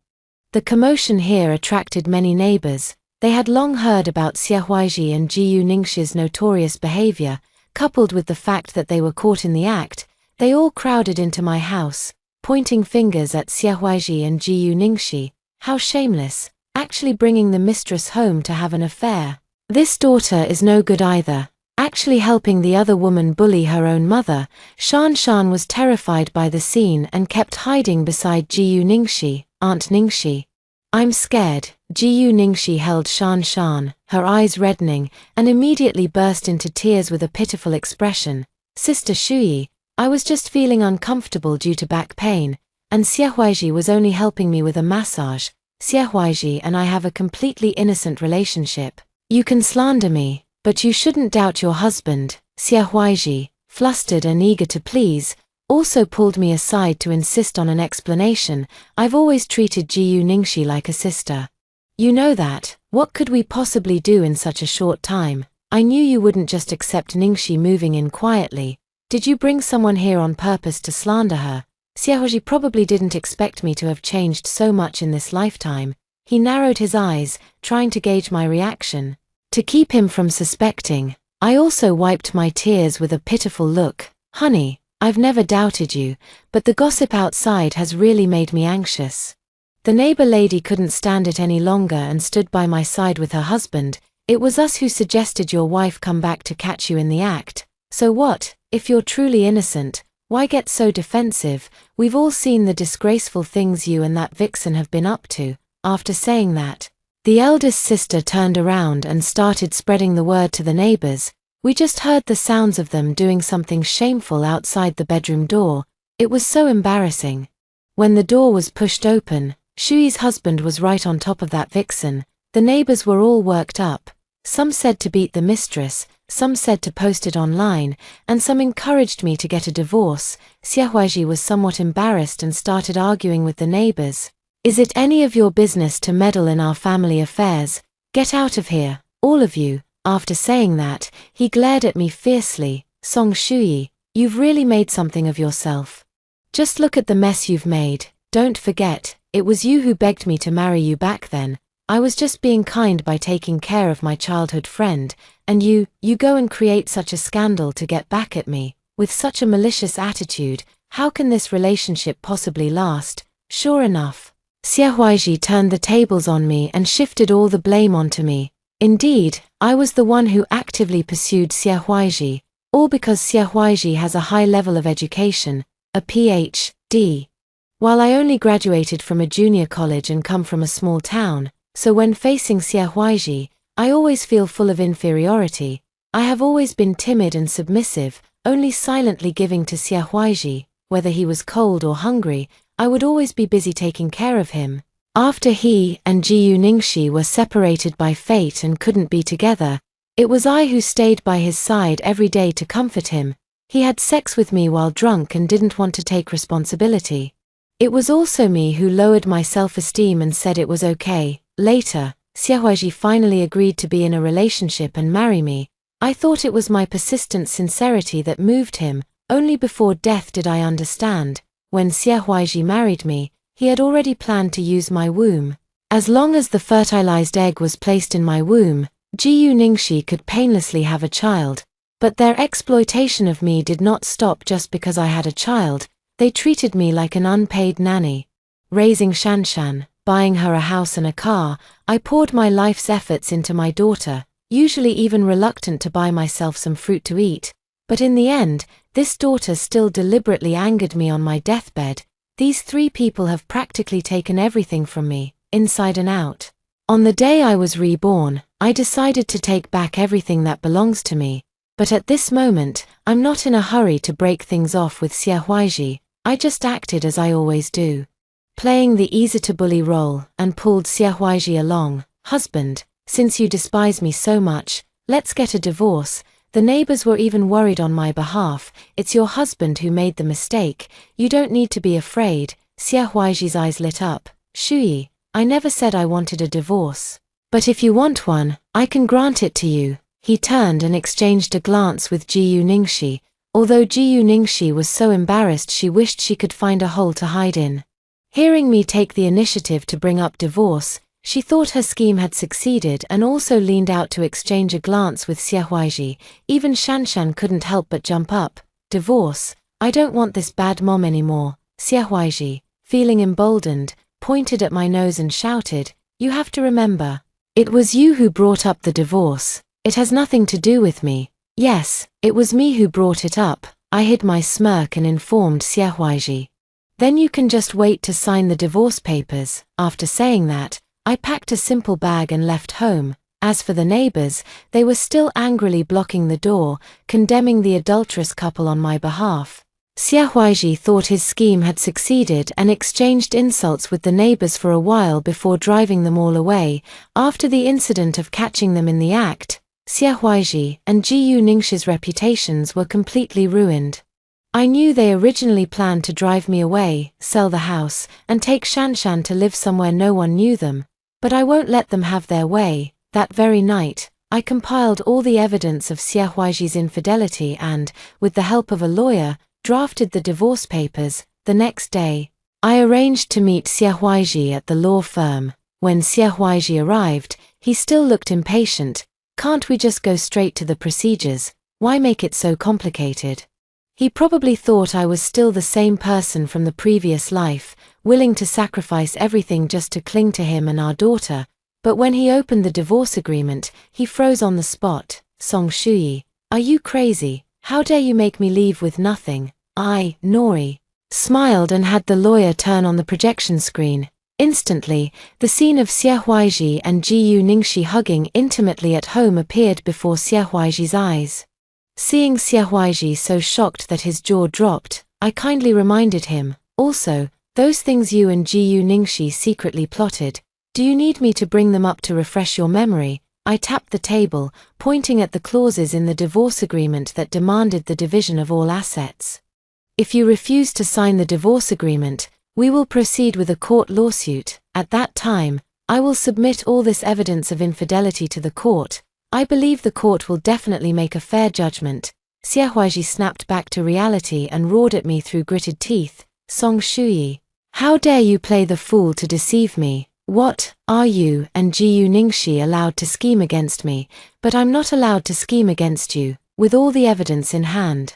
The commotion here attracted many neighbors. They had long heard about Xiaohuaiji and Jiyu Ningxi's notorious behavior, coupled with the fact that they were caught in the act. They all crowded into my house, pointing fingers at Xiaohuaiji and Jiyu Ningxi. How shameless, actually bringing the mistress home to have an affair. This daughter is no good either, actually helping the other woman bully her own mother. Shanshan was terrified by the scene and kept hiding beside Jiyu Ningxi. Aunt Ningxi, I'm scared. Jiyu Ningxi held Shanshan, her eyes reddening, and immediately burst into tears with a pitiful expression. Sister Shuyi, I was just feeling uncomfortable due to back pain, and Xiaohuaiji was only helping me with a massage. Xiaohuaiji and I have a completely innocent relationship. You can slander me, but you shouldn't doubt your husband. Xiaohuaiji, flustered and eager to please, also pulled me aside to insist on an explanation. I've always treated Jiyu Ningxi like a sister. You know that. What could we possibly do in such a short time? I knew you wouldn't just accept Ningxi moving in quietly. Did you bring someone here on purpose to slander her? Xiaohuaiji probably didn't expect me to have changed so much in this lifetime. He narrowed his eyes, trying to gauge my reaction. To keep him from suspecting, I also wiped my tears with a pitiful look. Honey, I've never doubted you, but the gossip outside has really made me anxious. The neighbor lady couldn't stand it any longer and stood by my side with her husband. It was us who suggested your wife come back to catch you in the act. So what, if you're truly innocent, why get so defensive? We've all seen the disgraceful things you and that vixen have been up to. After saying that, the eldest sister turned around and started spreading the word to the neighbors. We just heard the sounds of them doing something shameful outside the bedroom door. It was so embarrassing. When the door was pushed open, Shuyi's husband was right on top of that vixen. The neighbors were all worked up. Some said to beat the mistress, some said to post it online, and some encouraged me to get a divorce. Xiaohuaiji was somewhat embarrassed and started arguing with the neighbors. Is it any of your business to meddle in our family affairs? Get out of here, all of you. After saying that, he glared at me fiercely. Song Shuyi, you've really made something of yourself. Just look at the mess you've made. Don't forget, it was you who begged me to marry you back then. I was just being kind by taking care of my childhood friend, and you go and create such a scandal to get back at me. With such a malicious attitude, how can this relationship possibly last? Sure enough, Xiaohuaiji turned the tables on me and shifted all the blame onto me. Indeed, I was the one who actively pursued Xiaohuaiji, all because Xiaohuaiji has a high level of education, a Ph.D. While I only graduated from a junior college and come from a small town, so when facing Xiaohuaiji, I always feel full of inferiority. I have always been timid and submissive, only silently giving to Xiaohuaiji. whether he was cold or hungry, I would always be busy taking care of him. After he and Jiyu Ningxi were separated by fate and couldn't be together, it was I who stayed by his side every day to comfort him. He had sex with me while drunk and didn't want to take responsibility. It was also me who lowered my self-esteem and said it was okay. Later, Xiaohuaiji finally agreed to be in a relationship and marry me. I thought it was my persistent sincerity that moved him. Only before death did I understand. When Xiaohuaiji married me, he had already planned to use my womb. As long as the fertilized egg was placed in my womb, Jiyu Ningxi could painlessly have a child. But their exploitation of me did not stop just because I had a child. They treated me like an unpaid nanny. Raising Shanshan, buying her a house and a car, I poured my life's efforts into my daughter, usually even reluctant to buy myself some fruit to eat. But in the end, this daughter still deliberately angered me on my deathbed. These three people have practically taken everything from me, inside and out. On the day I was reborn, I decided to take back everything that belongs to me. But at this moment, I'm not in a hurry to break things off with Xiaohuaiji. I just acted as I always do, playing the easy-to-bully role, and pulled Xiaohuaiji along. Husband, since you despise me so much, let's get a divorce. The neighbors were even worried on my behalf. It's your husband who made the mistake. You don't need to be afraid. Xiaohuaiji's eyes lit up. Shuyi, I never said I wanted a divorce. But if you want one, I can grant it to you. He turned and exchanged a glance with Jiyu Ningxi, although Jiyu Ningxi was so embarrassed she wished she could find a hole to hide in. Hearing me take the initiative to bring up divorce, she thought her scheme had succeeded and also leaned out to exchange a glance with Xiaohuaiji. Even Shanshan couldn't help but jump up. Divorce? I don't want this bad mom anymore. Xiaohuaiji, feeling emboldened, pointed at my nose and shouted, you have to remember, it was you who brought up the divorce. It has nothing to do with me. Yes, it was me who brought it up. I hid my smirk and informed Xiaohuaiji. Then you can just wait to sign the divorce papers. After saying that, I packed a simple bag and left home. As for the neighbors, they were still angrily blocking the door, condemning the adulterous couple on my behalf. Xiaohuaiji thought his scheme had succeeded and exchanged insults with the neighbors for a while before driving them all away. After the incident of catching them in the act, Xiaohuaiji and Jiyu Ningxi's reputations were completely ruined. I knew they originally planned to drive me away, sell the house, and take Shanshan to live somewhere no one knew them. But I won't let them have their way. That very night, I compiled all the evidence of Xiaohuaiji's infidelity and, with the help of a lawyer, drafted the divorce papers. The next day, I arranged to meet Xiaohuaiji at the law firm. When Xiaohuaiji arrived, he still looked impatient. Can't we just go straight to the procedures? Why make it so complicated? He probably thought I was still the same person from the previous life, willing to sacrifice everything just to cling to him and our daughter. But when he opened the divorce agreement, he froze on the spot. Song Shuyi, are you crazy? How dare you make me leave with nothing? I, Nori, smiled and had the lawyer turn on the projection screen. Instantly, the scene of Xiaohuaiji and Jiyu Ningxi hugging intimately at home appeared before Xiaohuaiji's eyes. Seeing Xiaohuaiji so shocked that his jaw dropped, I kindly reminded him, also, those things you and Jiyu Ningxi secretly plotted, do you need me to bring them up to refresh your memory? I tapped the table, pointing at the clauses in the divorce agreement that demanded the division of all assets. If you refuse to sign the divorce agreement, we will proceed with a court lawsuit. At that time, I will submit all this evidence of infidelity to the court. I believe the court will definitely make a fair judgment. Xiaohuaiji snapped back to reality and roared at me through gritted teeth. Song Shuyi, how dare you play the fool to deceive me? What, are you and Jiyu Ningxi allowed to scheme against me? But I'm not allowed to scheme against you, with all the evidence in hand.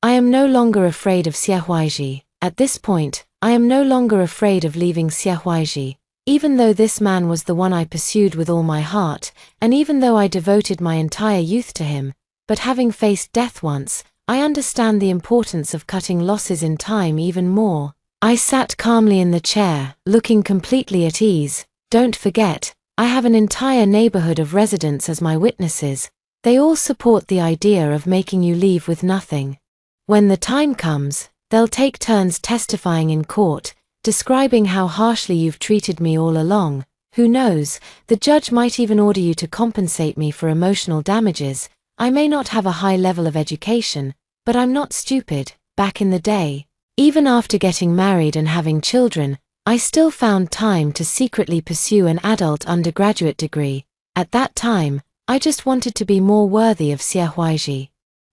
I am no longer afraid of Xiaohuaiji. At this point, I am no longer afraid of leaving Xiaohuaiji. Even though this man was the one I pursued with all my heart, and even though I devoted my entire youth to him, but having faced death once, I understand the importance of cutting losses in time even more. I sat calmly in the chair, looking completely at ease. Don't forget, I have an entire neighborhood of residents as my witnesses. They all support the idea of making you leave with nothing. When the time comes, They'll take turns testifying in court, describing how harshly you've treated me all along. Who knows, the judge might even order you to compensate me for emotional damages. I may not have a high level of education, but I'm not stupid. Back in the day, even after getting married and having children, I still found time to secretly pursue an adult undergraduate degree. At that time, I just wanted to be more worthy of Xiaohuaiji.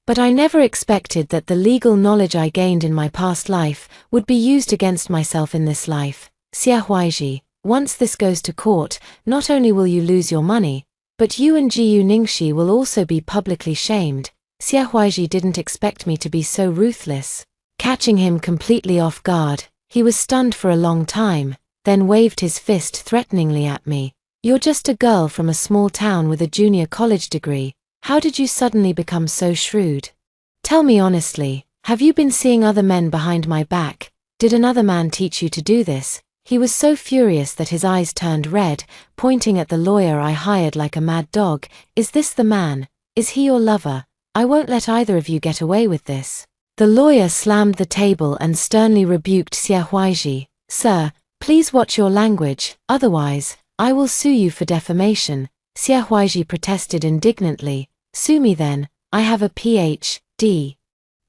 But I never expected that the legal knowledge I gained in my past life would be used against myself in this life. Xiaohuaiji, once this goes to court, not only will you lose your money, but you and Jiyu Ningxi will also be publicly shamed. Xiaohuaiji didn't expect me to be so ruthless. Catching him completely off guard, he was stunned for a long time, then waved his fist threateningly at me. You're just a girl from a small town with a junior college degree. How did you suddenly become so shrewd? Tell me honestly, have you been seeing other men behind my back? Did another man teach you to do this? He was so furious that his eyes turned red, pointing at the lawyer I hired like a mad dog. Is this the man? Is he your lover? I won't let either of you get away with this. The lawyer slammed the table and sternly rebuked Xiaohuaiji. Sir, please watch your language, otherwise, I will sue you for defamation. Xiaohuaiji protested indignantly. Sue me then, I have a Ph.D.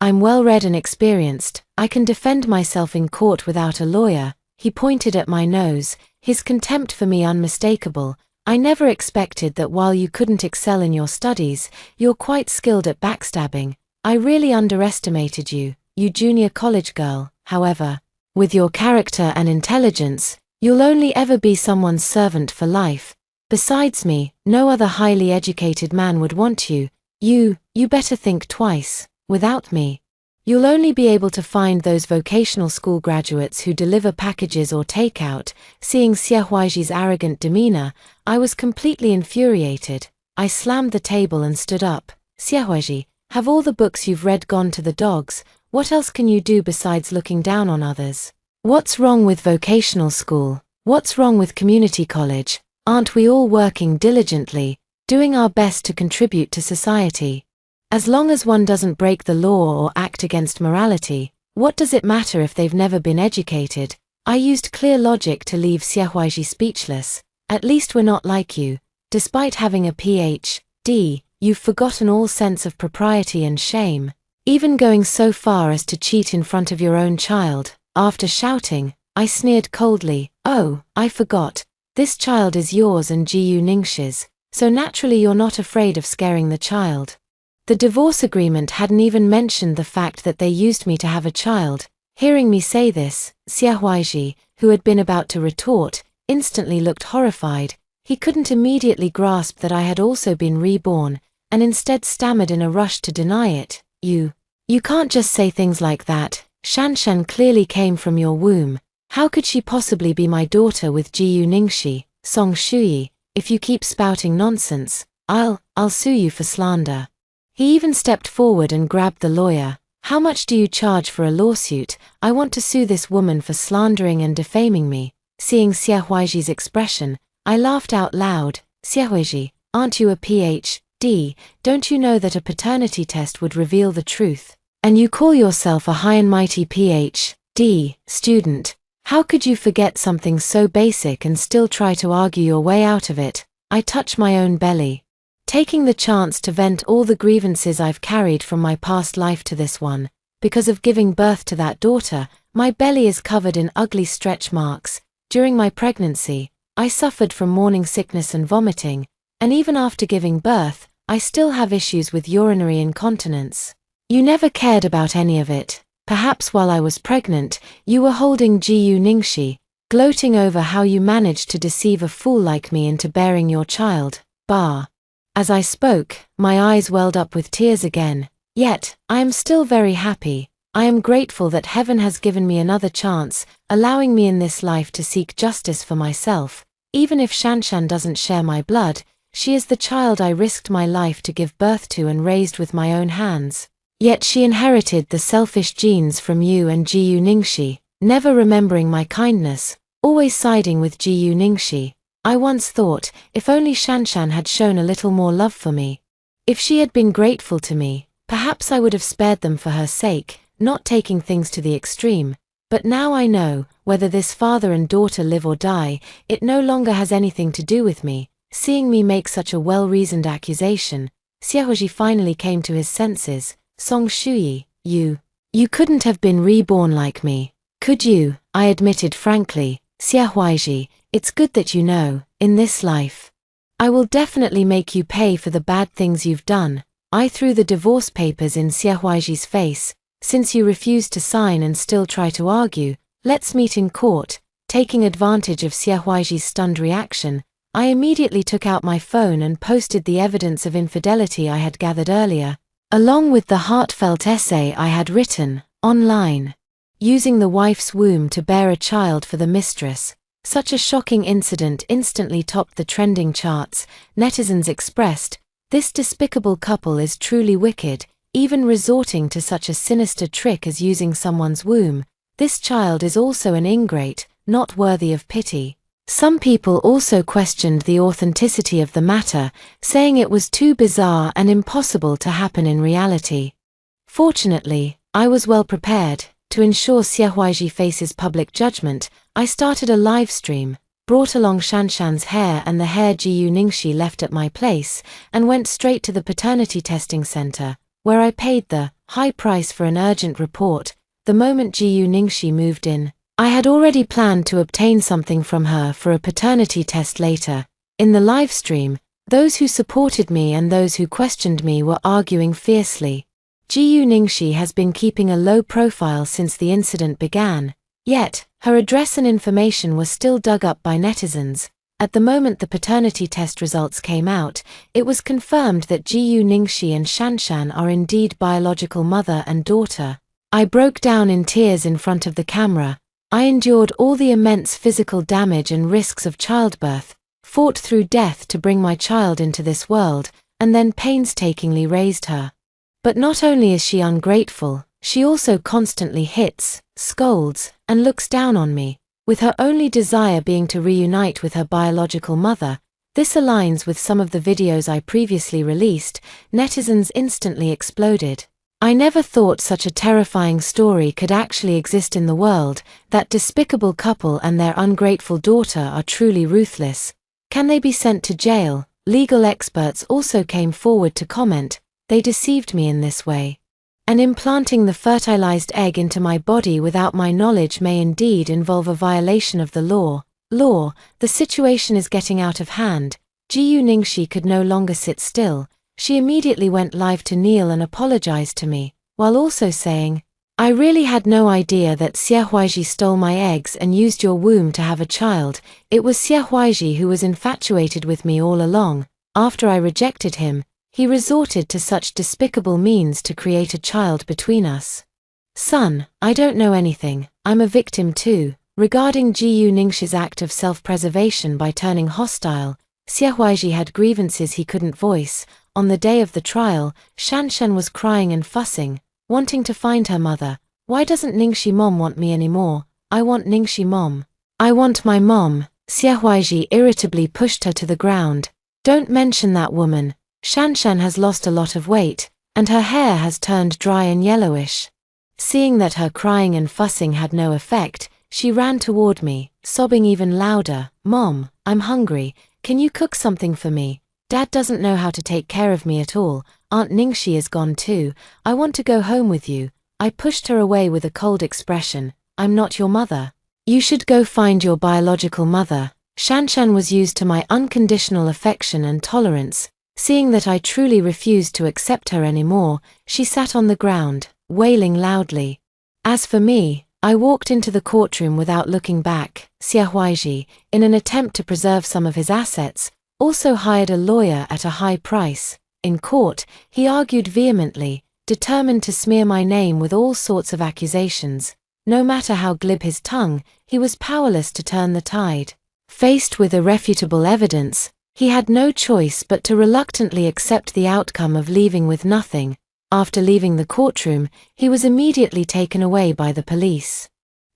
I'm well read and experienced, I can defend myself in court without a lawyer. He pointed at my nose, his contempt for me unmistakable. I never expected that while you couldn't excel in your studies, you're quite skilled at backstabbing. I really underestimated you, you junior college girl. However, with your character and intelligence, you'll only ever be someone's servant for life. Besides me, no other highly educated man would want you. You better think twice. Without me, you'll only be able to find those vocational school graduates who deliver packages or takeout. Seeing Xiaohuaiji's arrogant demeanor, I was completely infuriated. I slammed the table and stood up. Xiaohuaiji, have all the books you've read gone to the dogs? What else can you do besides looking down on others? What's wrong with vocational school? What's wrong with community college? Aren't we all working diligently, doing our best to contribute to society? As long as one doesn't break the law or act against morality, what does it matter if they've never been educated? I used clear logic to leave Xiaohuaiji speechless. At least we're not like you. Despite having a Ph.D., you've forgotten all sense of propriety and shame, even going so far as to cheat in front of your own child. After shouting, I sneered coldly. Oh, I forgot. This child is yours and Jiyu Ningxi's, so naturally you're not afraid of scaring the child. The divorce agreement hadn't even mentioned the fact that they used me to have a child. Hearing me say this, Xiaohuaiji, who had been about to retort, instantly looked horrified. He couldn't immediately grasp that I had also been reborn, and instead stammered in a rush to deny it. You can't just say things like that. Shanshan clearly came from your womb. How could she possibly be my daughter with Jiyu Ningxi? Song Shuyi, if you keep spouting nonsense, I'll sue you for slander. He even stepped forward and grabbed the lawyer. How much do you charge for a lawsuit? I want to sue this woman for slandering and defaming me. Seeing Xiaohuaiji's expression, I laughed out loud. Xiaohuaiji, aren't you a Ph.D.? Don't you know that a paternity test would reveal the truth? And you call yourself a high and mighty Ph.D. student. How could you forget something so basic and still try to argue your way out of it? I touch my own belly, taking the chance to vent all the grievances I've carried from my past life to this one. Because of giving birth to that daughter, my belly is covered in ugly stretch marks. During my pregnancy, I suffered from morning sickness and vomiting, and even after giving birth, I still have issues with urinary incontinence. You never cared about any of it. Perhaps while I was pregnant, you were holding Jiyu Ningxi, gloating over how you managed to deceive a fool like me into bearing your child. As I spoke, my eyes welled up with tears again. Yet, I am still very happy. I am grateful that heaven has given me another chance, allowing me in this life to seek justice for myself. Even if Shanshan doesn't share my blood, she is the child I risked my life to give birth to and raised with my own hands. Yet she inherited the selfish genes from you and Jiyu Ningxi, never remembering my kindness, always siding with Jiyu Ningxi. I once thought, if only Shanshan had shown a little more love for me. If she had been grateful to me, perhaps I would have spared them for her sake. not taking things to the extreme. But now I know, whether this father and daughter live or die, it no longer has anything to do with me. Seeing me make such a well-reasoned accusation, Xiaoji finally came to his senses. Song Shuyi, you couldn't have been reborn like me, could you? I admitted frankly. Xiaoji, it's good that you know, in this life, I will definitely make you pay for the bad things you've done. I threw the divorce papers in Xiaoji's face. Since you refuse to sign and still try to argue, let's meet in court. Taking advantage of Xiaoji's stunned reaction, I immediately took out my phone and posted the evidence of infidelity I had gathered earlier, along with the heartfelt essay I had written, online. Using the wife's womb to bear a child for the mistress. Such a shocking incident instantly topped the trending charts. Netizens expressed, "This despicable couple is truly wicked, even resorting to such a sinister trick as using someone's womb. This child is also an ingrate, not worthy of pity." Some people also questioned the authenticity of the matter, saying it was too bizarre and impossible to happen in reality. Fortunately, I was well prepared. To ensure Xiaoji faces public judgment, I started a live stream, brought along Shanshan's hair and the hair Jiyu Ningxi left at my place, and went straight to the paternity testing center, where I paid the high price for an urgent report. The moment Jiyu Ningxi moved in, I had already planned to obtain something from her for a paternity test later. In the live stream, those who supported me and those who questioned me were arguing fiercely. Jiyu Ningxi has been keeping a low profile since the incident began, yet, her address and information were still dug up by netizens. At the moment the paternity test results came out, it was confirmed that Jiyu Ningxi and Shanshan are indeed biological mother and daughter. I broke down in tears in front of the camera. I endured all the immense physical damage and risks of childbirth, fought through death to bring my child into this world, and then painstakingly raised her. But not only is she ungrateful, she also constantly hits, scolds, and looks down on me, with her only desire being to reunite with her biological mother. This aligns with some of the videos I previously released. Netizens instantly exploded. I never thought such a terrifying story could actually exist in the world. That despicable couple and their ungrateful daughter are truly ruthless. Can they be sent to jail? Legal experts also came forward to comment, they deceived me in this way. And implanting the fertilized egg into my body without my knowledge may indeed involve a violation of the law. The situation is getting out of hand. Jiyu Ningxi could no longer sit still. She immediately went live to kneel and apologized to me, while also saying, "I really had no idea that Xiaoji stole my eggs and used your womb to have a child. It was Xiaoji who was infatuated with me all along. After I rejected him, he resorted to such despicable means to create a child between us. Son, I don't know anything, I'm a victim too." Regarding Jiyu Ningxi's act of self-preservation by turning hostile, Xiaoji had grievances he couldn't voice. On the day of the trial, Shanshan was crying and fussing, wanting to find her mother. "Why doesn't Ningxi mom want me anymore? I want Ningxi mom. I want my mom." Xiaoji irritably pushed her to the ground. "Don't mention that woman. Shanshan has lost a lot of weight, and her hair has turned dry and yellowish." Seeing that her crying and fussing had no effect, she ran toward me, sobbing even louder. "Mom, I'm hungry. Can you cook something for me? Dad doesn't know how to take care of me at all. Aunt Ningxi is gone too. I want to go home with you." I pushed her away with a cold expression. "I'm not your mother. You should go find your biological mother." Shanshan was used to my unconditional affection and tolerance. Seeing that I truly refused to accept her anymore, she sat on the ground, wailing loudly. As for me, I walked into the courtroom without looking back. Xiaoji, in an attempt to preserve some of his assets, also hired a lawyer at a high price. In court, he argued vehemently, determined to smear my name with all sorts of accusations. No matter how glib his tongue, he was powerless to turn the tide. Faced with irrefutable evidence, he had no choice but to reluctantly accept the outcome of leaving with nothing. After leaving the courtroom, he was immediately taken away by the police,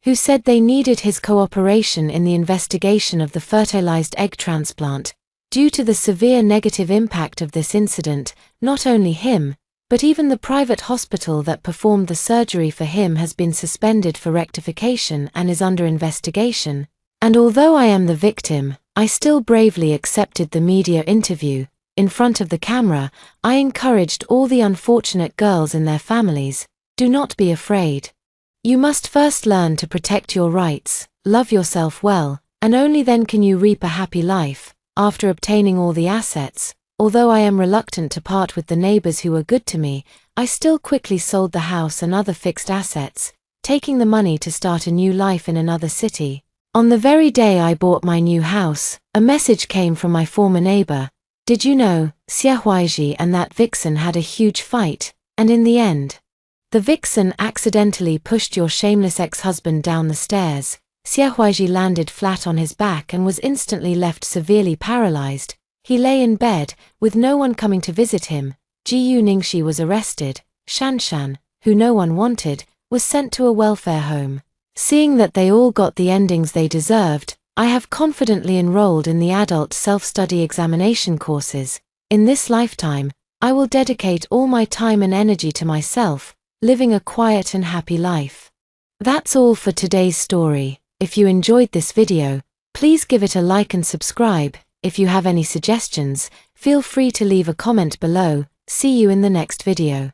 who said they needed his cooperation in the investigation of the fertilized egg transplant. Due to the severe negative impact of this incident, not only him, But even the private hospital that performed the surgery for him has been suspended for rectification and is under investigation. And although I am the victim, I still bravely accepted the media interview. In front of the camera, I encouraged all the unfortunate girls and their families, do not be afraid. You must first learn to protect your rights, love yourself well, and only then can you reap a happy life. After obtaining all the assets, although I am reluctant to part with the neighbors who were good to me, I still quickly sold the house and other fixed assets, taking the money to start a new life in another city. On the very day I bought my new house, a message came from my former neighbor. Did you know, Xiaohuaiji and that vixen had a huge fight, and in the end, the vixen accidentally pushed your shameless ex-husband down the stairs. Xiaohuaiji landed flat on his back and was instantly left severely paralyzed. He lay in bed, with no one coming to visit him. Jiyu Ningxi was arrested. Shanshan, who no one wanted, was sent to a welfare home. Seeing that they all got the endings they deserved, I have confidently enrolled in the adult self-study examination courses. In this lifetime, I will dedicate all my time and energy to myself, living a quiet and happy life. That's all for today's story. If you enjoyed this video, please give it a like and subscribe. If you have any suggestions, feel free to leave a comment below. See you in the next video.